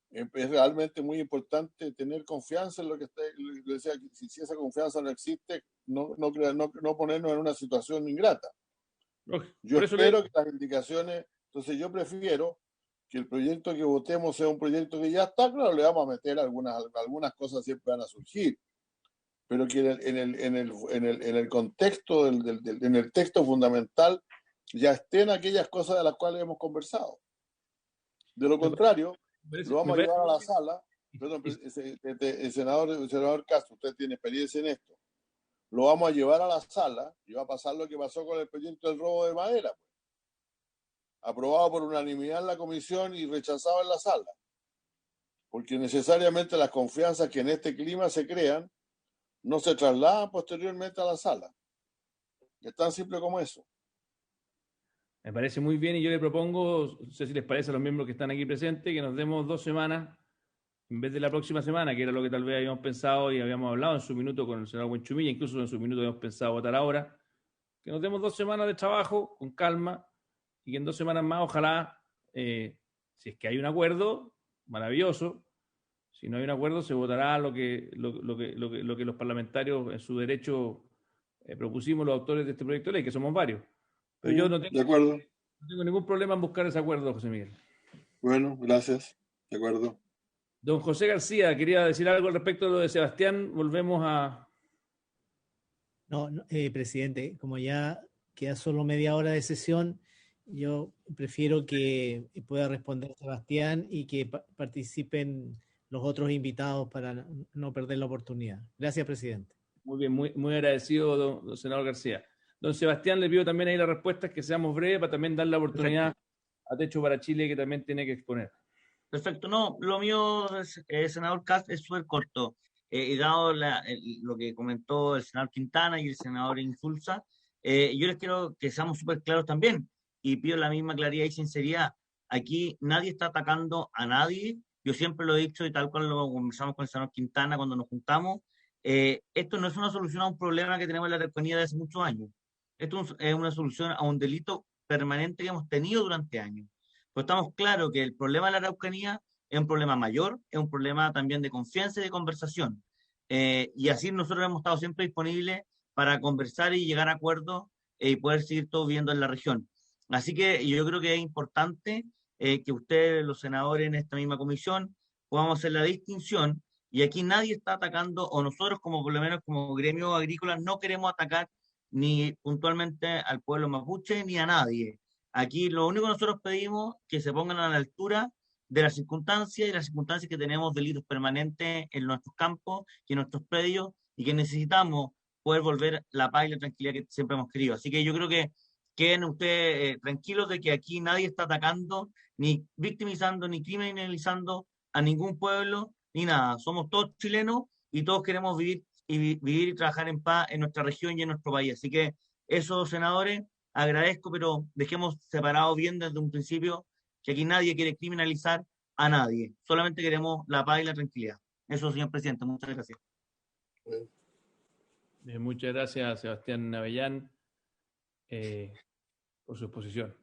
es realmente muy importante tener confianza en lo que usted decía. Si esa confianza no existe, no ponernos en una situación ingrata. Yo espero que las indicaciones, entonces yo prefiero que el proyecto que votemos sea un proyecto que ya está, claro, le vamos a meter algunas cosas, siempre van a surgir, pero que en el contexto, en el texto fundamental, ya estén aquellas cosas de las cuales hemos conversado. De lo contrario, lo vamos a llevar a la sala. Perdón, el senador Castro, usted tiene experiencia en esto. Lo vamos a llevar a la sala y va a pasar lo que pasó con el proyecto del robo de madera, pues. Aprobado por unanimidad en la comisión y rechazado en la sala. Porque necesariamente las confianzas que en este clima se crean no se trasladan posteriormente a la sala. Es tan simple como eso. Me parece muy bien y yo le propongo, no sé si les parece a los miembros que están aquí presentes, que nos demos 2 semanas en vez de la próxima semana, que era lo que tal vez habíamos pensado y habíamos hablado en su minuto con el senador Buenchumilla, incluso en su minuto habíamos pensado votar ahora, que nos demos 2 semanas de trabajo con calma y que en 2 semanas más ojalá, si es que hay un acuerdo, maravilloso. Si no hay un acuerdo, se votará lo que los parlamentarios en su derecho propusimos los autores de este proyecto de ley, que somos varios. Pero yo no tengo ningún problema en buscar ese acuerdo, José Miguel. Bueno, gracias. De acuerdo. Don José García, quería decir algo al respecto de lo de Sebastián. Volvemos a... No, presidente, como ya queda solo media hora de sesión, yo prefiero que pueda responder Sebastián y que participen los otros invitados para no perder la oportunidad. Gracias, presidente. Muy bien, muy agradecido, don senador García. Don Sebastián, le pido también ahí las respuestas, que seamos breves para también dar la oportunidad a Techo para Chile, que también tiene que exponer. Perfecto, no, lo mío, senador Cast, es súper corto. Y dado lo que comentó el senador Quintana y el senador Insulza, yo les quiero que seamos súper claros también, y pido la misma claridad y sinceridad. Aquí nadie está atacando a nadie. Yo siempre lo he dicho y tal cual lo conversamos con el senador Quintana cuando nos juntamos. Esto no es una solución a un problema que tenemos en la Araucanía de hace muchos años. Esto es una solución a un delito permanente que hemos tenido durante años. Pues estamos claros que el problema de la Araucanía es un problema mayor, es un problema también de confianza y de conversación. Y así nosotros hemos estado siempre disponibles para conversar y llegar a acuerdos y poder seguir todos viviendo en la región. Así que yo creo que es importante que ustedes, los senadores en esta misma comisión, podamos hacer la distinción. Y aquí nadie está atacando, o nosotros como por lo menos como gremio agrícola no queremos atacar ni puntualmente al pueblo mapuche ni a nadie. Aquí lo único que nosotros pedimos es que se pongan a la altura de las circunstancias y las circunstancias que tenemos delitos permanentes en nuestros campos y en nuestros predios y que necesitamos poder volver la paz y la tranquilidad que siempre hemos querido. Así que yo creo que queden ustedes tranquilos de que aquí nadie está atacando, ni victimizando, ni criminalizando a ningún pueblo, ni nada. Somos todos chilenos y todos queremos vivir y trabajar en paz en nuestra región y en nuestro país. Así que eso, senadores, agradezco, pero dejemos separado bien desde un principio que aquí nadie quiere criminalizar a nadie. Solamente queremos la paz y la tranquilidad. Eso, señor presidente. Muchas gracias. Muchas gracias, Sebastián Avellán, por su exposición.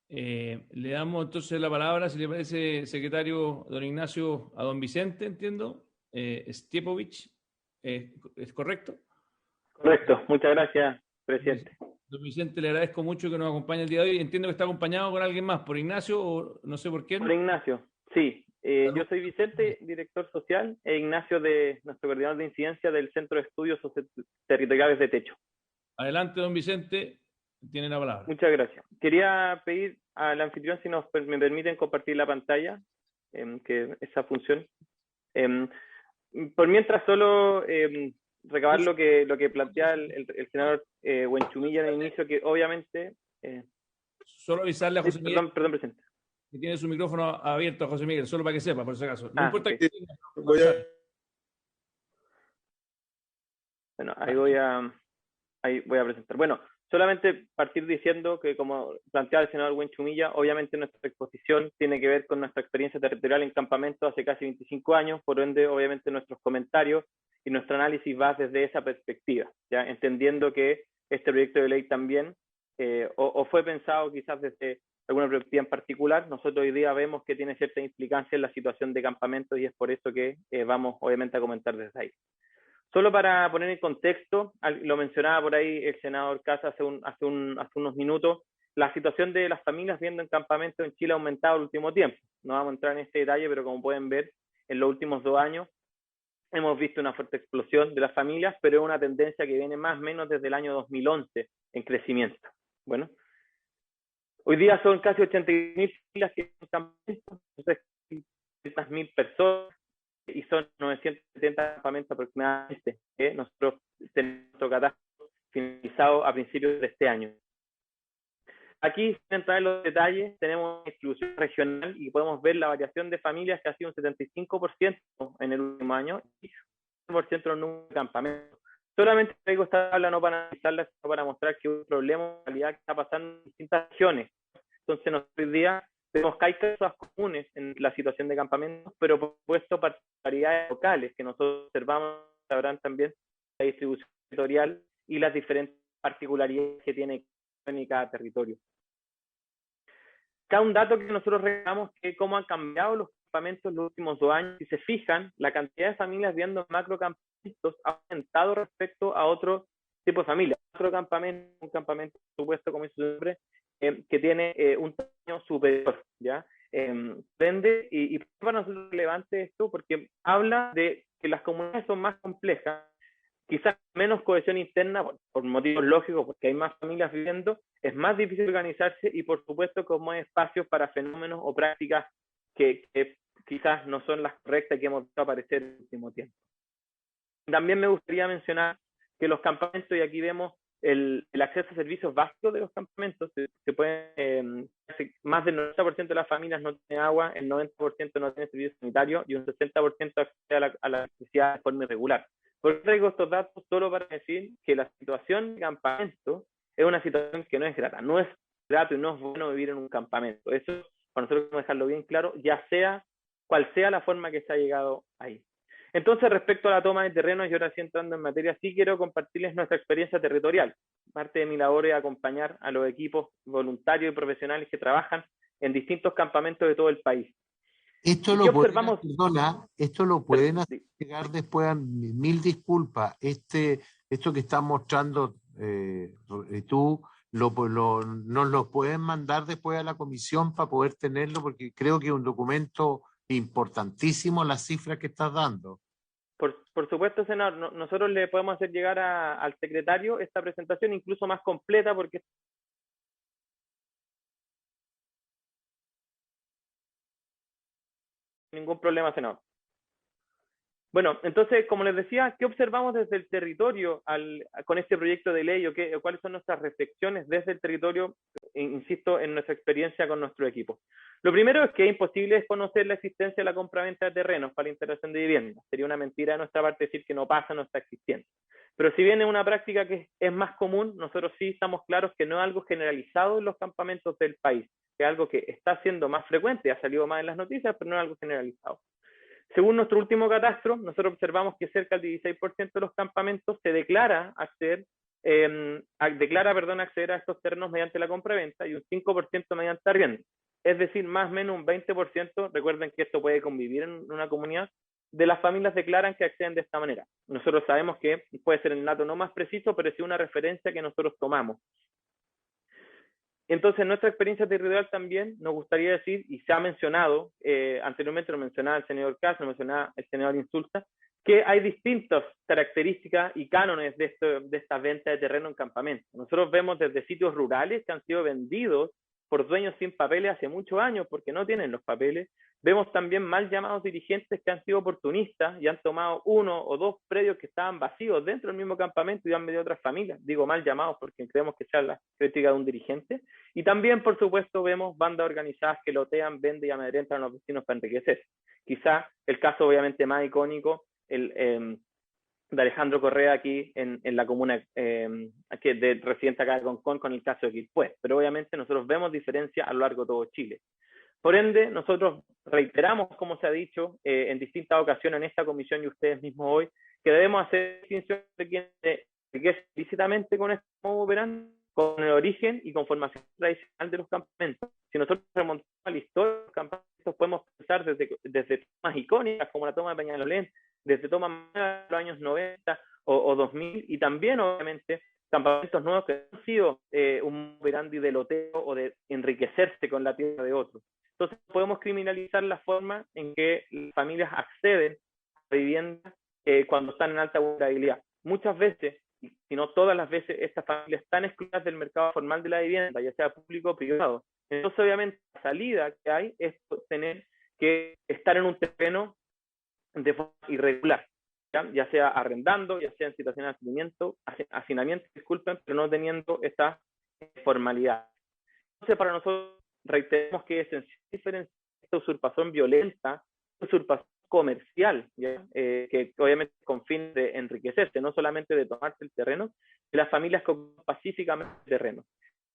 Le damos entonces la palabra, si le parece, secretario don Ignacio, a don Vicente, entiendo, Stiepovich. ¿Es correcto? Correcto, muchas gracias, presidente. Don Vicente, le agradezco mucho que nos acompañe el día de hoy. Entiendo que está acompañado con alguien más, por Ignacio o no sé por quién. Por Ignacio, sí. Yo soy Vicente, director social, e Ignacio, de nuestro coordinador de incidencia del Centro de Estudios Territoriales de Techo. Adelante, don Vicente, tiene la palabra. Muchas gracias. Quería pedir al anfitrión si me permiten compartir la pantalla, que esa función. Por mientras, solo recabar lo que plantea el senador Buenchumilla en el inicio, que obviamente... Solo avisarle a José Miguel. Perdón, presidente. Que tiene su micrófono abierto a José Miguel, solo para que sepa, por si acaso. No importa sí. que... Bueno, ahí voy a presentar. Bueno, solamente partir diciendo que, como planteaba el senador Buenchumilla, obviamente nuestra exposición tiene que ver con nuestra experiencia territorial en campamento hace casi 25 años, por ende, obviamente, nuestros comentarios y nuestro análisis va desde esa perspectiva, ¿ya? Entendiendo que este proyecto de ley también o fue pensado quizás desde alguna perspectiva en particular. Nosotros hoy día vemos que tiene cierta implicancia en la situación de campamentos y es por eso que vamos obviamente a comentar desde ahí. Solo para poner en contexto, lo mencionaba por ahí el senador Casa hace unos minutos, la situación de las familias viendo en campamentos en Chile ha aumentado el último tiempo. No vamos a entrar en este detalle, pero como pueden ver, en los últimos 2 años hemos visto una fuerte explosión de las familias, pero es una tendencia que viene más o menos desde el año 2011 en crecimiento. Bueno, hoy día son casi 80.000 familias que están en campamentos, 300.000 personas, y son 970 campamentos aproximadamente que nosotros tenemos nuestro catastro finalizado a principios de este año. Aquí, sin entrar en los detalles, tenemos una distribución regional y podemos ver la variación de familias que ha sido un 75% en el último año y un 1% en el número de campamentos. Solamente traigo esta tabla no para analizarla, sino para mostrar que hay un problema en realidad que está pasando en distintas regiones. Entonces, nosotros hoy día vemos que hay causas comunes en la situación de campamentos, pero por supuesto particularidades locales que nosotros observamos, sabrán también la distribución territorial y las diferentes particularidades que tiene cada territorio. Cada un dato que nosotros recordamos que cómo han cambiado los campamentos en los últimos 2 años. Si se fijan, la cantidad de familias viendo macrocampamentos ha aumentado respecto a otro tipo de familias. Macrocampamento, un campamento, por supuesto, como dice su nombre, que tiene un tamaño superior, ¿ya? Vende, y para nosotros es relevante esto porque habla de que las comunidades son más complejas, quizás menos cohesión interna, por motivos lógicos, porque hay más familias viviendo, es más difícil organizarse y por supuesto como hay espacios para fenómenos o prácticas que quizás no son las correctas y que hemos visto aparecer en el último tiempo. También me gustaría mencionar que los campamentos, y aquí vemos el acceso a servicios básicos de los campamentos, se pueden, más del 90% de las familias no tiene agua, el 90% no tiene servicio sanitario y un 60% accede a la electricidad de forma irregular. ¿Por qué traigo estos datos? Solo para decir que la situación de campamento es una situación que no es grata. No es grato y no es bueno vivir en un campamento. Eso, para nosotros queremos dejarlo bien claro, ya sea cual sea la forma que se ha llegado ahí. Entonces, respecto a la toma de terrenos, y ahora sí entrando en materia, sí quiero compartirles nuestra experiencia territorial. Parte de mi labor es acompañar a los equipos voluntarios y profesionales que trabajan en distintos campamentos de todo el país. Esto lo pueden llegar después a 1000 disculpas. Esto que estás mostrando tú, nos lo pueden mandar después a la comisión para poder tenerlo, porque creo que es un documento importantísimo las cifras que estás dando. Por supuesto, senador, nosotros le podemos hacer llegar al secretario esta presentación incluso más completa, porque ningún problema, senador. Bueno, entonces, como les decía, ¿qué observamos desde el territorio con este proyecto de ley o cuáles son nuestras reflexiones desde el territorio, insisto, en nuestra experiencia con nuestro equipo? Lo primero es que es imposible desconocer la existencia de la compra-venta de terrenos para la integración de viviendas. Sería una mentira de nuestra parte decir que no pasa, no está existiendo. Pero si bien es una práctica que es más común, nosotros sí estamos claros que no es algo generalizado en los campamentos del país. Es algo que está siendo más frecuente, ha salido más en las noticias, pero no es algo generalizado. Según nuestro último catastro, nosotros observamos que cerca del 16% de los campamentos se declara acceder a estos terrenos mediante la compra-venta y un 5% mediante arriendo. Es decir, más o menos un 20%, recuerden que esto puede convivir en una comunidad, de las familias declaran que acceden de esta manera. Nosotros sabemos que puede ser el dato no más preciso, pero sí una referencia que nosotros tomamos. Entonces, en nuestra experiencia territorial también nos gustaría decir, y se ha mencionado, anteriormente lo mencionaba el señor Kass, lo mencionaba el señor Insulza, que hay distintas características y cánones de esta venta de terreno en campamento. Nosotros vemos desde sitios rurales que han sido vendidos por dueños sin papeles hace muchos años porque no tienen los papeles. Vemos también mal llamados dirigentes que han sido oportunistas y han tomado 1 o 2 predios que estaban vacíos dentro del mismo campamento y han vendido a otras familias. Digo mal llamados porque creemos que sea la crítica de un dirigente. Y también, por supuesto, vemos bandas organizadas que lotean, venden y amedrentan a los vecinos para enriquecerse. Quizá el caso obviamente más icónico, de Alejandro Correa aquí en la comuna, de residente acá de Concón, con el caso de Quilpué. Pero obviamente nosotros vemos diferencias a lo largo de todo Chile. Por ende, nosotros reiteramos, como se ha dicho en distintas ocasiones en esta comisión y ustedes mismos hoy, que debemos hacer distinción de quien se enriquece explícitamente con este modo operandi, con el origen y con formación tradicional de los campamentos. Si nosotros remontamos a la historia de los campamentos, podemos pensar desde tomas icónicas como la toma de Peñalolén, desde tomas de los años 90 o 2000, y también, obviamente, campamentos nuevos que han sido un operandi de loteo o de enriquecerse con la tierra de otros. Entonces, podemos criminalizar la forma en que las familias acceden a viviendas cuando están en alta vulnerabilidad. Muchas veces, si no todas las veces, estas familias están excluidas del mercado formal de la vivienda, ya sea público o privado. Entonces, obviamente, la salida que hay es tener que estar en un terreno de forma irregular, ya sea arrendando, ya sea en situación de hacinamiento, disculpen, pero no teniendo esta formalidad. Entonces, para nosotros, reiteramos que es esencial diferenciar esta usurpación violenta, usurpación comercial, que obviamente con fin de enriquecerse, no solamente de tomarse el terreno, de las familias que ocupan pacíficamente el terreno.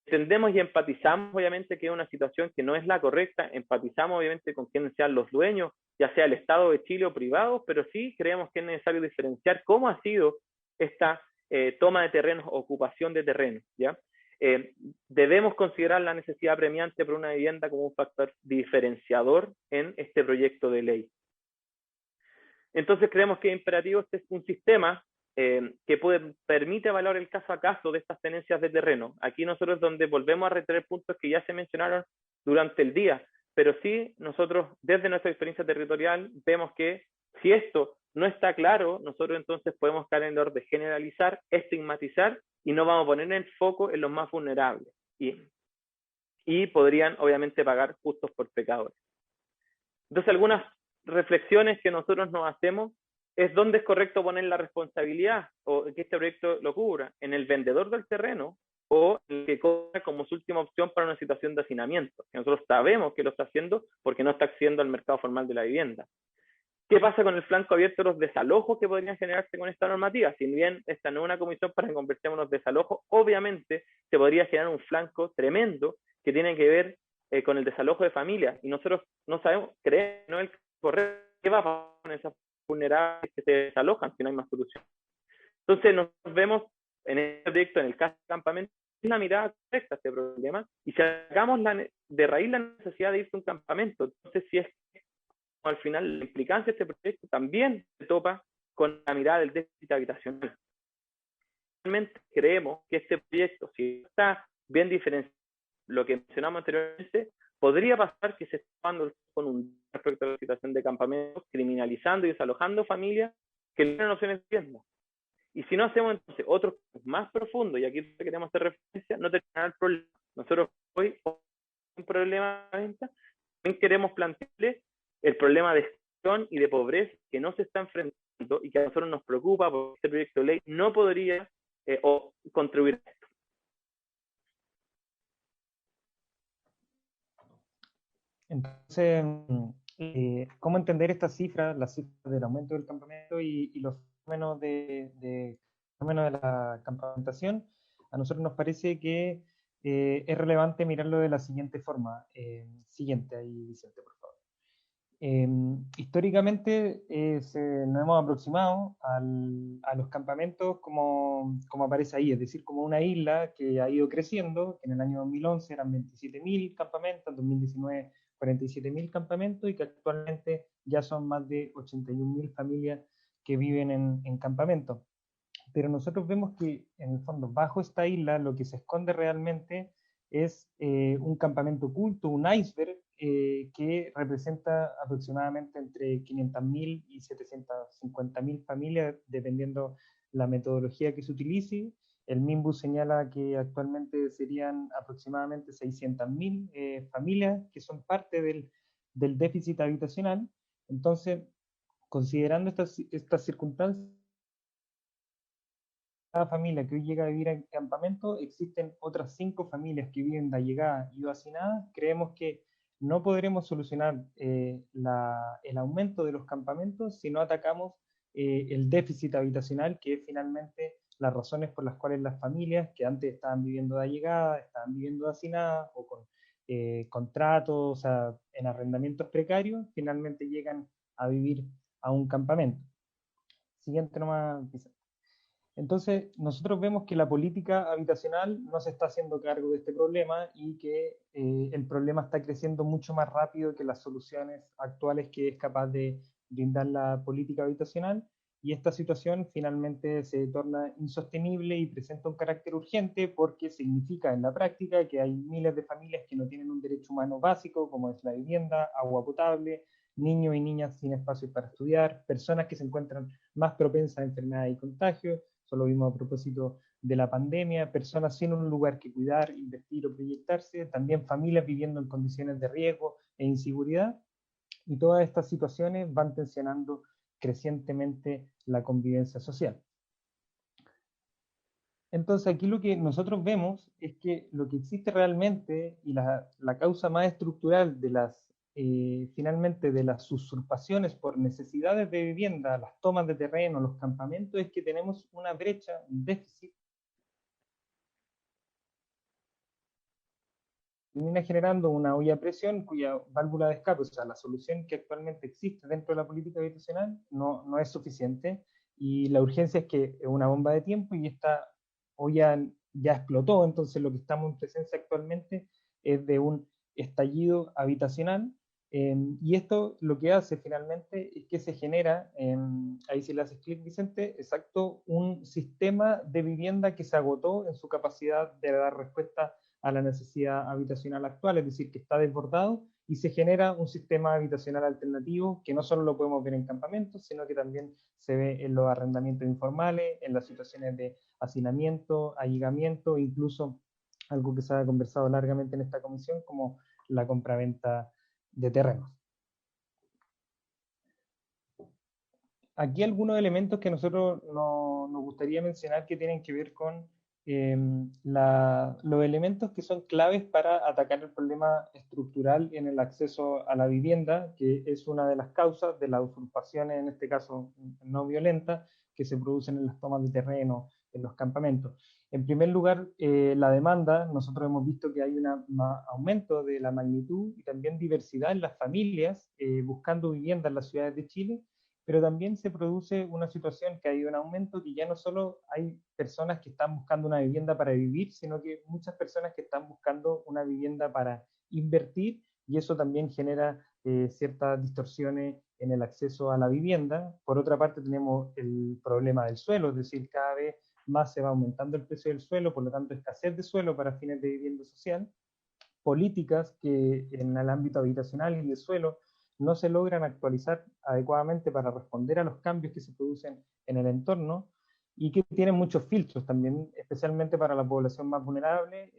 Entendemos y empatizamos, obviamente, que es una situación que no es la correcta, empatizamos, obviamente, con quienes sean los dueños, ya sea el Estado de Chile o privados, pero sí creemos que es necesario diferenciar cómo ha sido esta toma de terrenos, ocupación de terrenos, ¿ya? Debemos considerar la necesidad apremiante por una vivienda como un factor diferenciador en este proyecto de ley. Entonces creemos que es imperativo este es un sistema que permite evaluar el caso a caso de estas tenencias de terreno. Aquí nosotros donde volvemos a retener puntos que ya se mencionaron durante el día, pero sí nosotros desde nuestra experiencia territorial vemos que si esto no está claro, nosotros entonces podemos caer en el orden de generalizar, estigmatizar y no vamos a poner el foco en los más vulnerables y podrían obviamente pagar justos por pecadores. Entonces algunas reflexiones que nosotros nos hacemos es dónde es correcto poner la responsabilidad o que este proyecto lo cubra, en el vendedor del terreno o el que cobra como su última opción para una situación de hacinamiento, que nosotros sabemos que lo está haciendo porque no está accediendo al mercado formal de la vivienda. ¿Qué pasa con el flanco abierto de los desalojos que podrían generarse con esta normativa? Si bien esta no es una comisión para que conversemos los desalojos, obviamente se podría generar un flanco tremendo que tiene que ver con el desalojo de familias. Y nosotros no sabemos, creemos, no es correcto, ¿qué va a pasar con esas vulnerables que se desalojan si no hay más solución? Entonces nos vemos en este proyecto, en el caso del campamento, una mirada correcta a este problema y sacamos de raíz la necesidad de irse a un campamento. Entonces, si es al final la implicancia de este proyecto también se topa con la mirada del déficit habitacional. Realmente creemos que este proyecto, si está bien diferenciado, lo que mencionamos anteriormente, podría pasar que se esté tomando con un respecto a la situación de campamentos, criminalizando y desalojando familias que no tienen opciones de vivienda. Y si no hacemos entonces otros más profundos, y aquí queremos hacer referencia, no terminará el problema. Nosotros hoy un problema de venta, también queremos plantearle el problema de exclusión y de pobreza que no se está enfrentando y que a nosotros nos preocupa porque este proyecto de ley no podría contribuir a esto. Entonces, ¿cómo entender estas cifras, las cifras del aumento del campamento y los fenómenos de la campamentación? A nosotros nos parece que es relevante mirarlo de la siguiente forma. Siguiente, ahí Vicente, por favor. Históricamente nos hemos aproximado a los campamentos como aparece ahí, es decir, como una isla que ha ido creciendo, que en el año 2011 eran 27.000 campamentos, en 2019 47.000 campamentos y que actualmente ya son más de 81.000 familias que viven en campamentos. Pero nosotros vemos que en el fondo bajo esta isla lo que se esconde realmente es un campamento oculto, un iceberg que representa aproximadamente entre 500.000 y 750.000 familias, dependiendo la metodología que se utilice. El MIMBU señala que actualmente serían aproximadamente 600.000 familias que son parte del déficit habitacional. Entonces, considerando estas circunstancias, cada familia que hoy llega a vivir en campamento, existen otras 5 familias que viven de allegada y o hacinadas. Creemos que no podremos solucionar el aumento de los campamentos si no atacamos el déficit habitacional, que es finalmente las razones por las cuales las familias que antes estaban viviendo de allegada, estaban viviendo de hacinadas o con contratos, o sea, en arrendamientos precarios, finalmente llegan a vivir a un campamento. Siguiente nomás, Vicente. Entonces, nosotros vemos que la política habitacional no se está haciendo cargo de este problema y que el problema está creciendo mucho más rápido que las soluciones actuales que es capaz de brindar la política habitacional, y esta situación finalmente se torna insostenible y presenta un carácter urgente porque significa en la práctica que hay miles de familias que no tienen un derecho humano básico como es la vivienda, agua potable, niños y niñas sin espacio para estudiar, personas que se encuentran más propensas a enfermedades y contagios. Eso lo vimos a propósito de la pandemia, personas sin un lugar que cuidar, invertir o proyectarse, también familias viviendo en condiciones de riesgo e inseguridad, y todas estas situaciones van tensionando crecientemente la convivencia social. Entonces aquí lo que nosotros vemos es que lo que existe realmente y la causa más estructural de las finalmente de las usurpaciones por necesidades de vivienda, las tomas de terreno, los campamentos, es que tenemos una brecha, un déficit, termina generando una olla a presión cuya válvula de escape, o sea, la solución que actualmente existe dentro de la política habitacional no es suficiente, y la urgencia es que es una bomba de tiempo y esta olla ya explotó. Entonces lo que estamos en presencia actualmente es de un estallido habitacional, y esto lo que hace finalmente es que se genera, ahí si le haces clic, Vicente, exacto, un sistema de vivienda que se agotó en su capacidad de dar respuesta a la necesidad habitacional actual, es decir, que está desbordado, y se genera un sistema habitacional alternativo que no solo lo podemos ver en campamentos, sino que también se ve en los arrendamientos informales, en las situaciones de hacinamiento, allegamiento, incluso algo que se ha conversado largamente en esta comisión, como la compraventa de terrenos. Aquí algunos elementos que nosotros nos gustaría mencionar que tienen que ver con los elementos que son claves para atacar el problema estructural en el acceso a la vivienda, que es una de las causas de las usurpaciones, en este caso no violentas, que se producen en las tomas de terreno, en los campamentos. En primer lugar, la demanda. Nosotros hemos visto que hay un aumento de la magnitud y también diversidad en las familias buscando vivienda en las ciudades de Chile, pero también se produce una situación que hay un aumento, que ya no solo hay personas que están buscando una vivienda para vivir, sino que muchas personas que están buscando una vivienda para invertir, y eso también genera ciertas distorsiones en el acceso a la vivienda. Por otra parte, tenemos el problema del suelo, es decir, cada vez más se va aumentando el precio del suelo, por lo tanto, escasez de suelo para fines de vivienda social, políticas que en el ámbito habitacional y de suelo no se logran actualizar adecuadamente para responder a los cambios que se producen en el entorno, y que tienen muchos filtros también, especialmente para la población más vulnerable,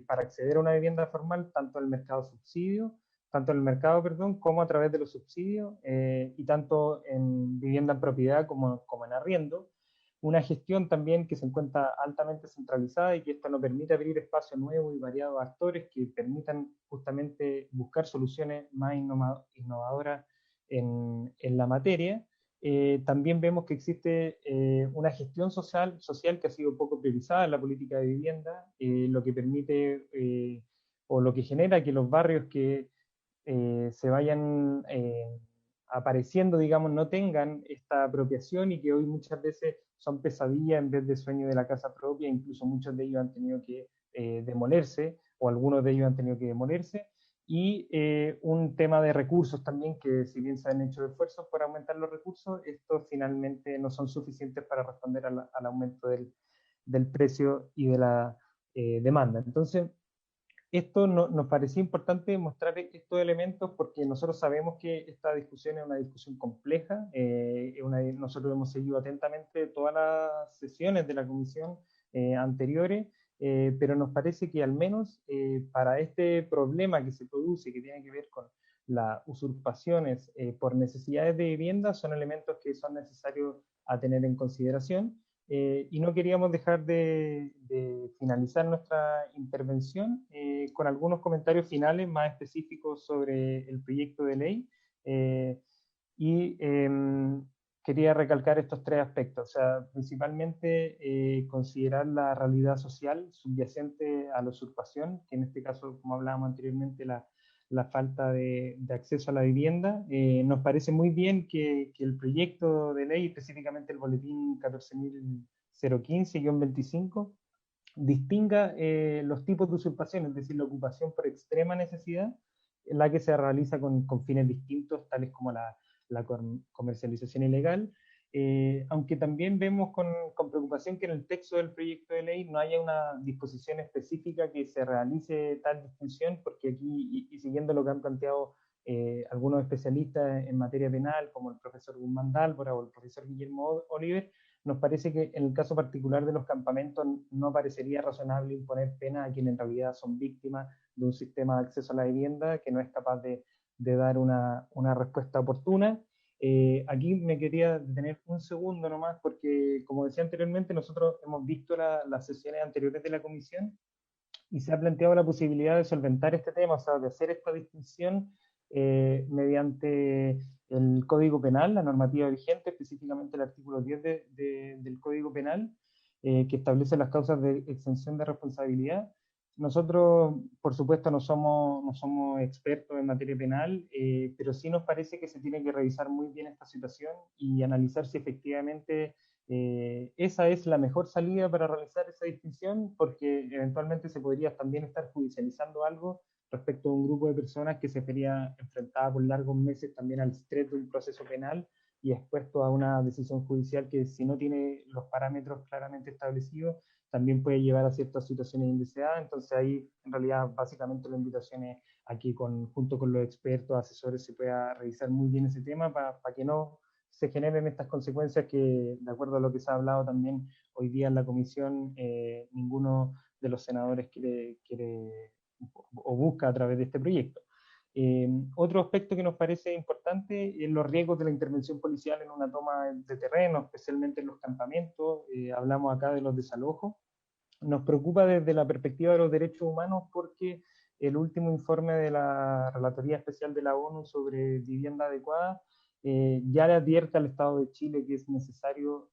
para acceder a una vivienda formal, tanto en el mercado, como a través de los subsidios, y tanto en vivienda en propiedad como en arriendo. Una gestión también que se encuentra altamente centralizada y que esto no permite abrir espacio nuevo y variados a actores que permitan justamente buscar soluciones más innovadoras en la materia. También vemos que existe una gestión social que ha sido poco priorizada en la política de vivienda, lo que permite o lo que genera que los barrios que se vayan apareciendo, digamos, no tengan esta apropiación, y que hoy muchas veces son pesadillas en vez de sueño de la casa propia. Incluso muchos de ellos han tenido que demolerse, o algunos de ellos han tenido que demolerse, y un tema de recursos también, que si bien se han hecho esfuerzos por aumentar los recursos, estos finalmente no son suficientes para responder al aumento del precio y de la demanda. Entonces, esto nos parecía importante mostrar estos elementos porque nosotros sabemos que esta discusión es una discusión compleja. Nosotros hemos seguido atentamente todas las sesiones de la comisión anteriores, pero nos parece que al menos para este problema que se produce, que tiene que ver con las usurpaciones por necesidades de vivienda, son elementos que son necesarios a tener en consideración. Y no queríamos dejar de finalizar nuestra intervención con algunos comentarios finales más específicos sobre el proyecto de ley. Quería recalcar estos tres aspectos, o sea, principalmente considerar la realidad social subyacente a la usurpación, que en este caso, como hablábamos anteriormente, la falta de acceso a la vivienda. Nos parece muy bien que el proyecto de ley, específicamente el boletín 14.015-25, distinga los tipos de usurpación, es decir, la ocupación por extrema necesidad, la que se realiza con fines distintos, tales como la comercialización ilegal, aunque también vemos con preocupación que en el texto del proyecto de ley no haya una disposición específica que se realice tal distinción, porque aquí, y siguiendo lo que han planteado algunos especialistas en materia penal, como el profesor Guzmán Dálvora o el profesor Guillermo Oliver, nos parece que en el caso particular de los campamentos no parecería razonable imponer pena a quienes en realidad son víctimas de un sistema de acceso a la vivienda que no es capaz de dar una respuesta oportuna. Aquí me quería detener un segundo nomás, porque como decía anteriormente, nosotros hemos visto las sesiones anteriores de la comisión y se ha planteado la posibilidad de solventar este tema, o sea, de hacer esta distinción mediante el Código Penal, la normativa vigente, específicamente el artículo 10 del Código Penal, que establece las causas de exención de responsabilidad. Nosotros, por supuesto, no somos expertos en materia penal, pero sí nos parece que se tiene que revisar muy bien esta situación y analizar si efectivamente esa es la mejor salida para realizar esa distinción, porque eventualmente se podría también estar judicializando algo respecto a un grupo de personas que se vería enfrentada por largos meses también al estrés de un proceso penal y expuesto a una decisión judicial que, si no tiene los parámetros claramente establecidos, también puede llevar a ciertas situaciones indeseadas. Entonces ahí en realidad básicamente la invitación es a que junto con los expertos, asesores, se pueda revisar muy bien ese tema para que no se generen estas consecuencias que, de acuerdo a lo que se ha hablado también hoy día en la comisión, ninguno de los senadores quiere o busca a través de este proyecto. Otro aspecto que nos parece importante es los riesgos de la intervención policial en una toma de terreno, especialmente en los campamentos. Hablamos acá de los desalojos. Nos preocupa desde la perspectiva de los derechos humanos porque el último informe de la Relatoría Especial de la ONU sobre vivienda adecuada ya le advierte al Estado de Chile que es necesario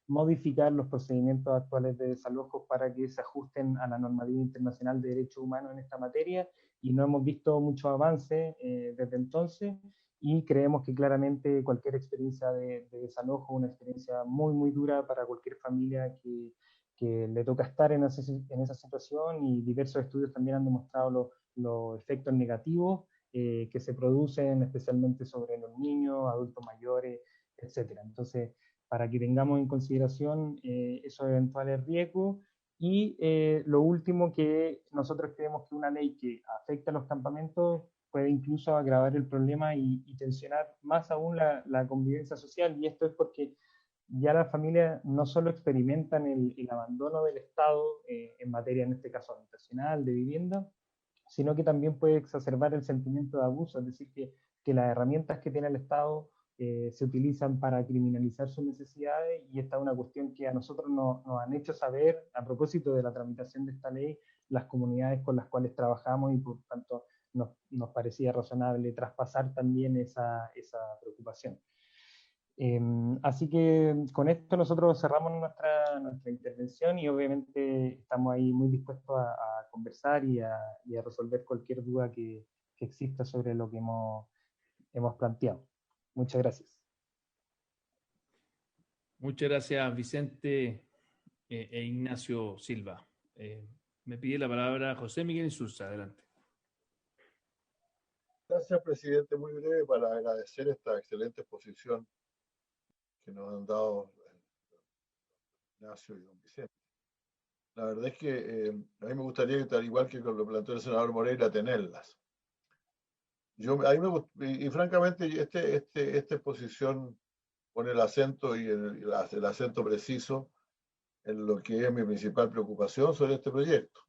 modificar los procedimientos actuales de desalojos para que se ajusten a la normativa internacional de derechos humanos en esta materia, y no hemos visto mucho avance desde entonces, y creemos que claramente cualquier experiencia de desalojo es una experiencia muy, muy dura para cualquier familia que le toca estar en esa situación, y diversos estudios también han demostrado los efectos negativos que se producen especialmente sobre los niños, adultos mayores, etcétera. Entonces, para que tengamos en consideración esos eventuales riesgos. Y lo último, que nosotros creemos que una ley que afecta a los campamentos puede incluso agravar el problema y tensionar más aún la convivencia social, y esto es porque ya las familias no solo experimentan el abandono del Estado en materia, en este caso, habitacional, de vivienda, sino que también puede exacerbar el sentimiento de abuso, es decir, que las herramientas que tiene el Estado se utilizan para criminalizar sus necesidades, y esta es una cuestión que a nosotros nos han hecho saber a propósito de la tramitación de esta ley las comunidades con las cuales trabajamos, y por tanto nos parecía razonable traspasar también esa preocupación. Así que con esto nosotros cerramos nuestra intervención, y obviamente estamos ahí muy dispuestos a conversar y a resolver cualquier duda que exista sobre lo que hemos planteado. Muchas gracias. Muchas gracias, Vicente e Ignacio Silva. Me pide la palabra José Miguel Insulza. Adelante. Gracias, presidente. Muy breve para agradecer esta excelente exposición que nos han dado Ignacio y don Vicente. La verdad es que a mí me gustaría, tal igual que con lo planteó el senador Moreira, tenerlas. Y francamente, esta exposición pone el acento y el acento preciso en lo que es mi principal preocupación sobre este proyecto,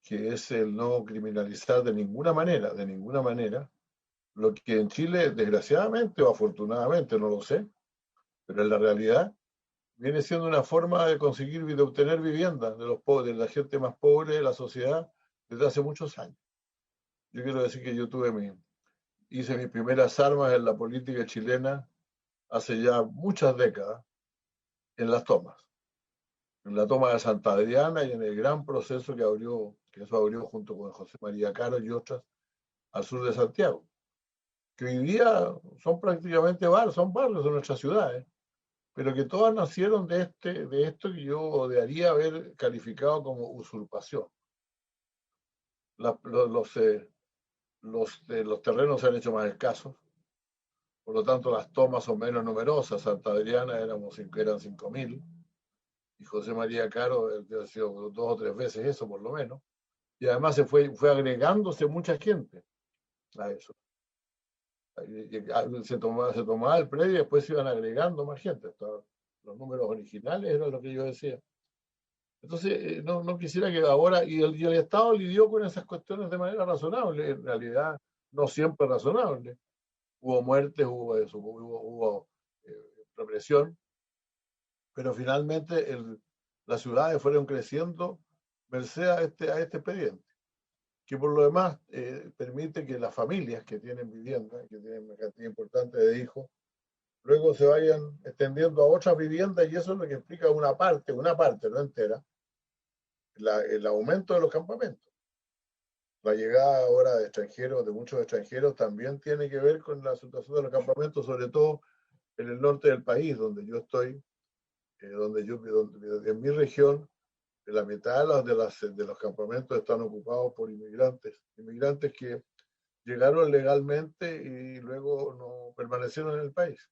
que es el no criminalizar de ninguna manera, lo que en Chile, desgraciadamente o afortunadamente, no lo sé, pero en la realidad viene siendo una forma de conseguir, de obtener vivienda de los pobres, de la gente más pobre de la sociedad desde hace muchos años. Yo quiero decir que hice mis primeras armas en la política chilena hace ya muchas décadas en las tomas. En la toma de Santa Adriana y en el gran proceso que eso abrió junto con José María Caro y otras al sur de Santiago, que hoy día son prácticamente barrios de nuestras ciudades, pero que todas nacieron de esto que yo odiaría haber calificado como usurpación. Los terrenos se han hecho más escasos, por lo tanto las tomas son menos numerosas. Santa Adriana eran 5.000, y José María Caro ha sido 2 o 3 veces eso, por lo menos, y además fue agregándose mucha gente a eso. Se tomaba el predio y después se iban agregando más gente. Los números originales eran lo que yo decía. Entonces, no quisiera que ahora, y el Estado lidió con esas cuestiones de manera razonable, en realidad no siempre razonable. Hubo muertes, hubo represión, pero finalmente las ciudades fueron creciendo merced a este expediente, que por lo demás permite que las familias que tienen vivienda, que tienen una cantidad importante de hijos, luego se vayan extendiendo a otras viviendas, y eso es lo que explica una parte, no entera, el aumento de los campamentos. La llegada ahora de extranjeros, de muchos extranjeros, también tiene que ver con la situación de los campamentos, sobre todo en el norte del país, donde yo estoy, en mi región, la mitad de los campamentos están ocupados por inmigrantes que llegaron legalmente y luego no permanecieron en el país.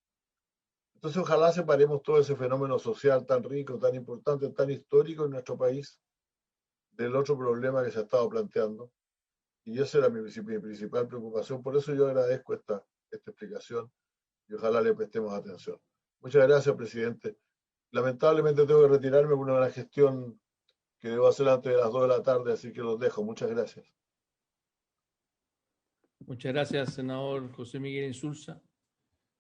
Entonces, ojalá separemos todo ese fenómeno social tan rico, tan importante, tan histórico en nuestro país, del otro problema que se ha estado planteando. Y esa era mi principal preocupación. Por eso yo agradezco esta explicación y ojalá le prestemos atención. Muchas gracias, presidente. Lamentablemente tengo que retirarme por una gestión que debo hacer antes de las 2 de la tarde, así que los dejo. Muchas gracias. Muchas gracias, senador José Miguel Insulza.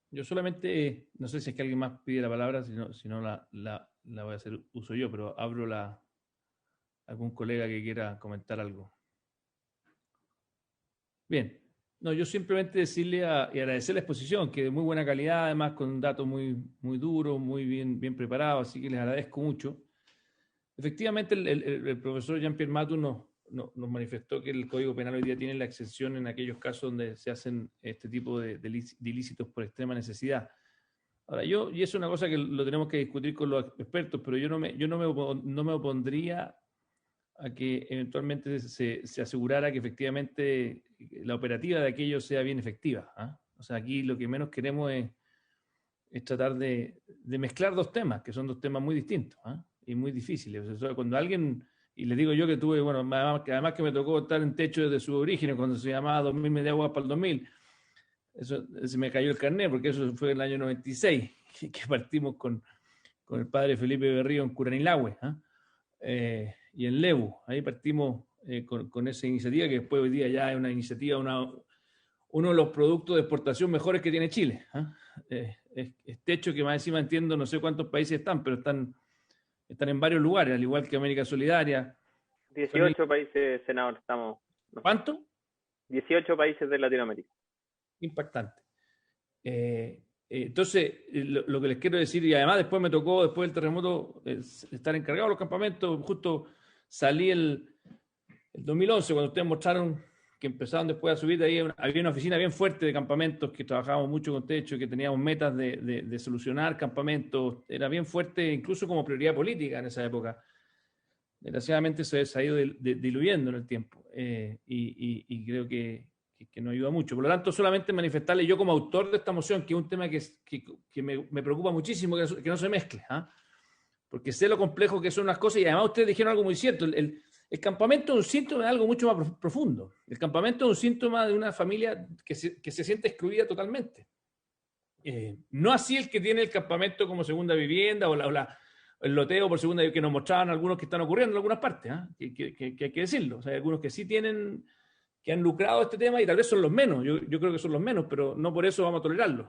Yo solamente, no sé si es que alguien más pide la palabra, si no la voy a hacer uso yo, pero abro algún colega que quiera comentar algo. Bien, no, yo simplemente decirle y agradecer la exposición, que de muy buena calidad, además con datos muy, muy duros, muy bien preparados, así que les agradezco mucho. Efectivamente, el profesor Jean-Pierre Matus nos manifestó que el Código Penal hoy día tiene la excepción en aquellos casos donde se hacen este tipo de ilícitos por extrema necesidad. Ahora, y eso es una cosa que lo tenemos que discutir con los expertos, pero yo no me opondría a que eventualmente se asegurara que efectivamente la operativa de aquello sea bien efectiva. O sea, aquí lo que menos queremos es tratar de mezclar dos temas, que son dos temas muy distintos y muy difíciles. O sea, cuando alguien, y les digo yo que tuve, bueno, además que me tocó estar en techo desde su origen, cuando se llamaba 2000 media agua para el 2000, eso se me cayó el carnet, porque eso fue en el año 96, que partimos con el padre Felipe Berrío en Curanilahue, y en Lebu. Ahí partimos con esa iniciativa, que después hoy día ya es una iniciativa, uno de los productos de exportación mejores que tiene Chile. Este hecho que más encima entiendo, no sé cuántos países están, pero están en varios lugares, al igual que América Solidaria. 18 países, senador, estamos. ¿Cuánto? 18 países de Latinoamérica. Impactante. Entonces, lo que les quiero decir, y además después me tocó, después del terremoto, estar encargado de los campamentos. Justo salí el 2011, cuando ustedes mostraron que empezaron después a subir de ahí, había una oficina bien fuerte de campamentos, que trabajábamos mucho con techo, que teníamos metas de solucionar campamentos. Era bien fuerte, incluso como prioridad política en esa época. Desgraciadamente se ha ido diluyendo en el tiempo, y creo que que no ayuda mucho. Por lo tanto, solamente manifestarle yo como autor de esta moción, que es un tema que me preocupa muchísimo que no se mezcle, ¿ah? Porque sé lo complejo que son las cosas y además ustedes dijeron algo muy cierto. El campamento es un síntoma de algo mucho más profundo. El campamento es un síntoma de una familia que se siente excluida totalmente. No así el que tiene el campamento como segunda vivienda o el loteo por segunda vivienda que nos mostraban algunos que están ocurriendo en algunas partes, ¿eh? Que hay que decirlo. O sea, hay algunos que sí tienen, que han lucrado este tema y tal vez son los menos. Yo creo que son los menos, pero no por eso vamos a tolerarlos.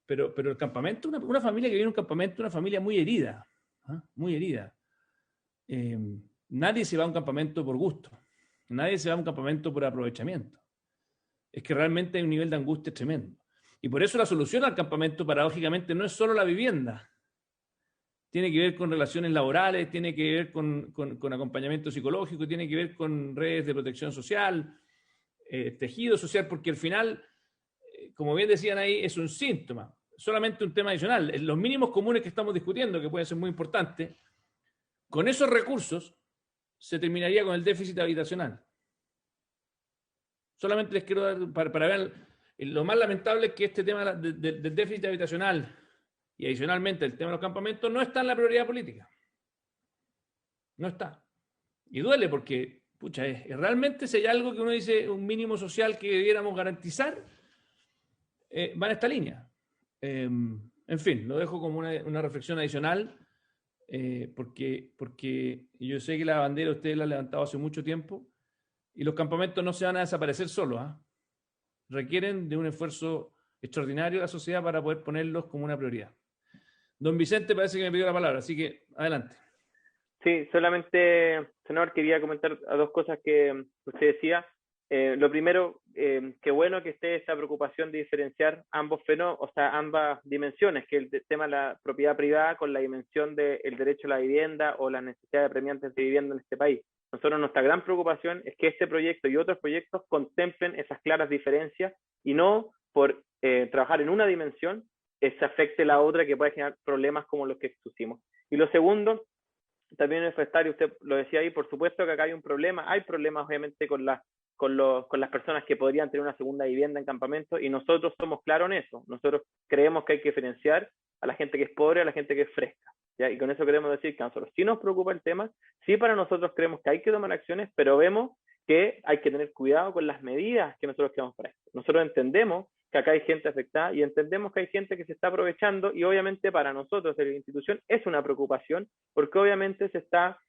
Pero el campamento, una familia que viene a un campamento, una familia muy herida, muy herida. Nadie se va a un campamento por gusto, nadie se va a un campamento por aprovechamiento. Es que realmente hay un nivel de angustia tremendo. Y por eso la solución al campamento, paradójicamente, no es solo la vivienda. Tiene que ver con relaciones laborales, tiene que ver con acompañamiento psicológico, tiene que ver con redes de protección social, tejido social, porque al final, como bien decían ahí, es un síntoma, solamente un tema adicional. Los mínimos comunes que estamos discutiendo, que pueden ser muy importantes, con esos recursos se terminaría con el déficit habitacional. Solamente les quiero dar, para ver, lo más lamentable es que este tema del déficit habitacional y adicionalmente el tema de los campamentos no está en la prioridad política. No está. Y duele porque, pucha, realmente si hay algo que uno dice, un mínimo social que debiéramos garantizar, va en esta línea. En fin, lo dejo como una reflexión adicional, porque yo sé que la bandera ustedes la han levantado hace mucho tiempo y los campamentos no se van a desaparecer solos, ¿eh? Requieren de un esfuerzo extraordinario de la sociedad para poder ponerlos como una prioridad. Don Vicente parece que me pidió la palabra, así que adelante. Sí, solamente, senador, quería comentar a dos cosas que usted decía. Lo primero, qué bueno que esté esta preocupación de diferenciar ambos fenómenos, o sea, ambas dimensiones, que el tema de la propiedad privada con la dimensión del derecho a la vivienda o las necesidades apremiantes de vivienda en este país. Nosotros nuestra gran preocupación es que este proyecto y otros proyectos contemplen esas claras diferencias y no por trabajar en una dimensión se afecte la otra que puede generar problemas como los que expusimos. Y lo segundo, también manifestar, y usted lo decía ahí, por supuesto que acá hay un problema, hay problemas obviamente con las personas que podrían tener una segunda vivienda en campamento y nosotros somos claros en eso. Nosotros creemos que hay que diferenciar a la gente que es pobre a la gente que es fresca, ¿ya? Y con eso queremos decir que a nosotros sí nos preocupa el tema, sí para nosotros creemos que hay que tomar acciones, pero vemos que hay que tener cuidado con las medidas que nosotros queremos para esto. Nosotros entendemos que acá hay gente afectada y entendemos que hay gente que se está aprovechando y obviamente para nosotros de la institución es una preocupación porque obviamente se está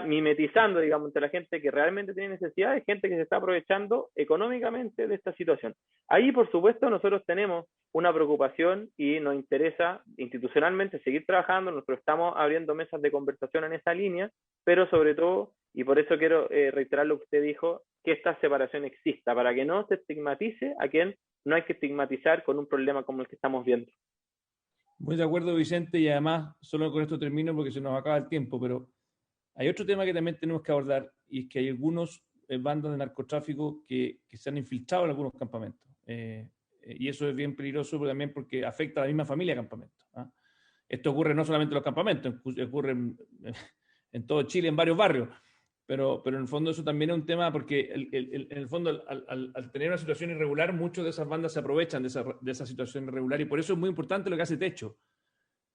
mimetizando, digamos, entre la gente que realmente tiene necesidades, gente que se está aprovechando económicamente de esta situación. Ahí, por supuesto, nosotros tenemos una preocupación y nos interesa institucionalmente seguir trabajando, nosotros estamos abriendo mesas de conversación en esa línea, pero sobre todo, y por eso quiero reiterar lo que usted dijo, que esta separación exista, para que no se estigmatice a quien no hay que estigmatizar con un problema como el que estamos viendo. Muy de acuerdo, Vicente, y además, solo con esto termino porque se nos acaba el tiempo, pero hay otro tema que también tenemos que abordar y es que hay algunos bandas de narcotráfico que se han infiltrado en algunos campamentos. Y eso es bien peligroso también porque afecta a la misma familia de campamentos. Esto ocurre no solamente en los campamentos, ocurre en todo Chile, en varios barrios. Pero en el fondo eso también es un tema porque en el fondo al tener una situación irregular, muchas de esas bandas se aprovechan de esa situación irregular y por eso es muy importante lo que hace Techo,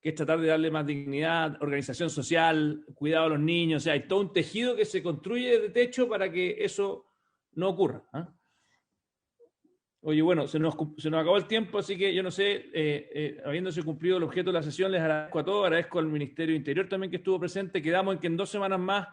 que es tratar de darle más dignidad, organización social, cuidado a los niños, o sea, hay todo un tejido que se construye de Techo para que eso no ocurra. Oye, bueno, se nos acabó el tiempo, así que yo no sé, habiéndose cumplido el objeto de la sesión, les agradezco a todos, agradezco al Ministerio de Interior también que estuvo presente, quedamos en que en 2 semanas más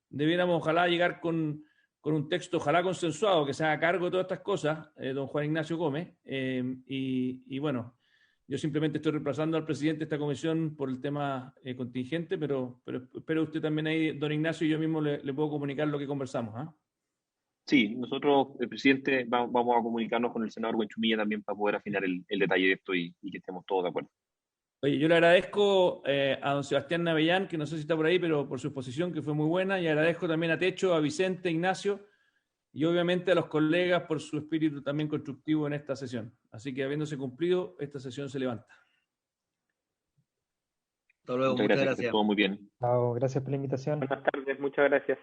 debiéramos ojalá llegar con un texto, ojalá consensuado, que se haga cargo de todas estas cosas, don Juan Ignacio Gómez, y bueno, yo simplemente estoy reemplazando al presidente de esta comisión por el tema contingente, pero espero usted también ahí, don Ignacio, y yo mismo le puedo comunicar lo que conversamos. Sí, nosotros, el presidente, vamos a comunicarnos con el senador Buenchumilla también para poder afinar el detalle de esto y que estemos todos de acuerdo. Oye, yo le agradezco a don Sebastián Navellán, que no sé si está por ahí, pero por su exposición, que fue muy buena, y agradezco también a Techo, a Vicente, Ignacio, y obviamente a los colegas por su espíritu también constructivo en esta sesión. Así que habiéndose cumplido, esta sesión se levanta. Hasta luego, muchas gracias. Todo muy bien. Chao, gracias por la invitación. Buenas tardes, muchas gracias.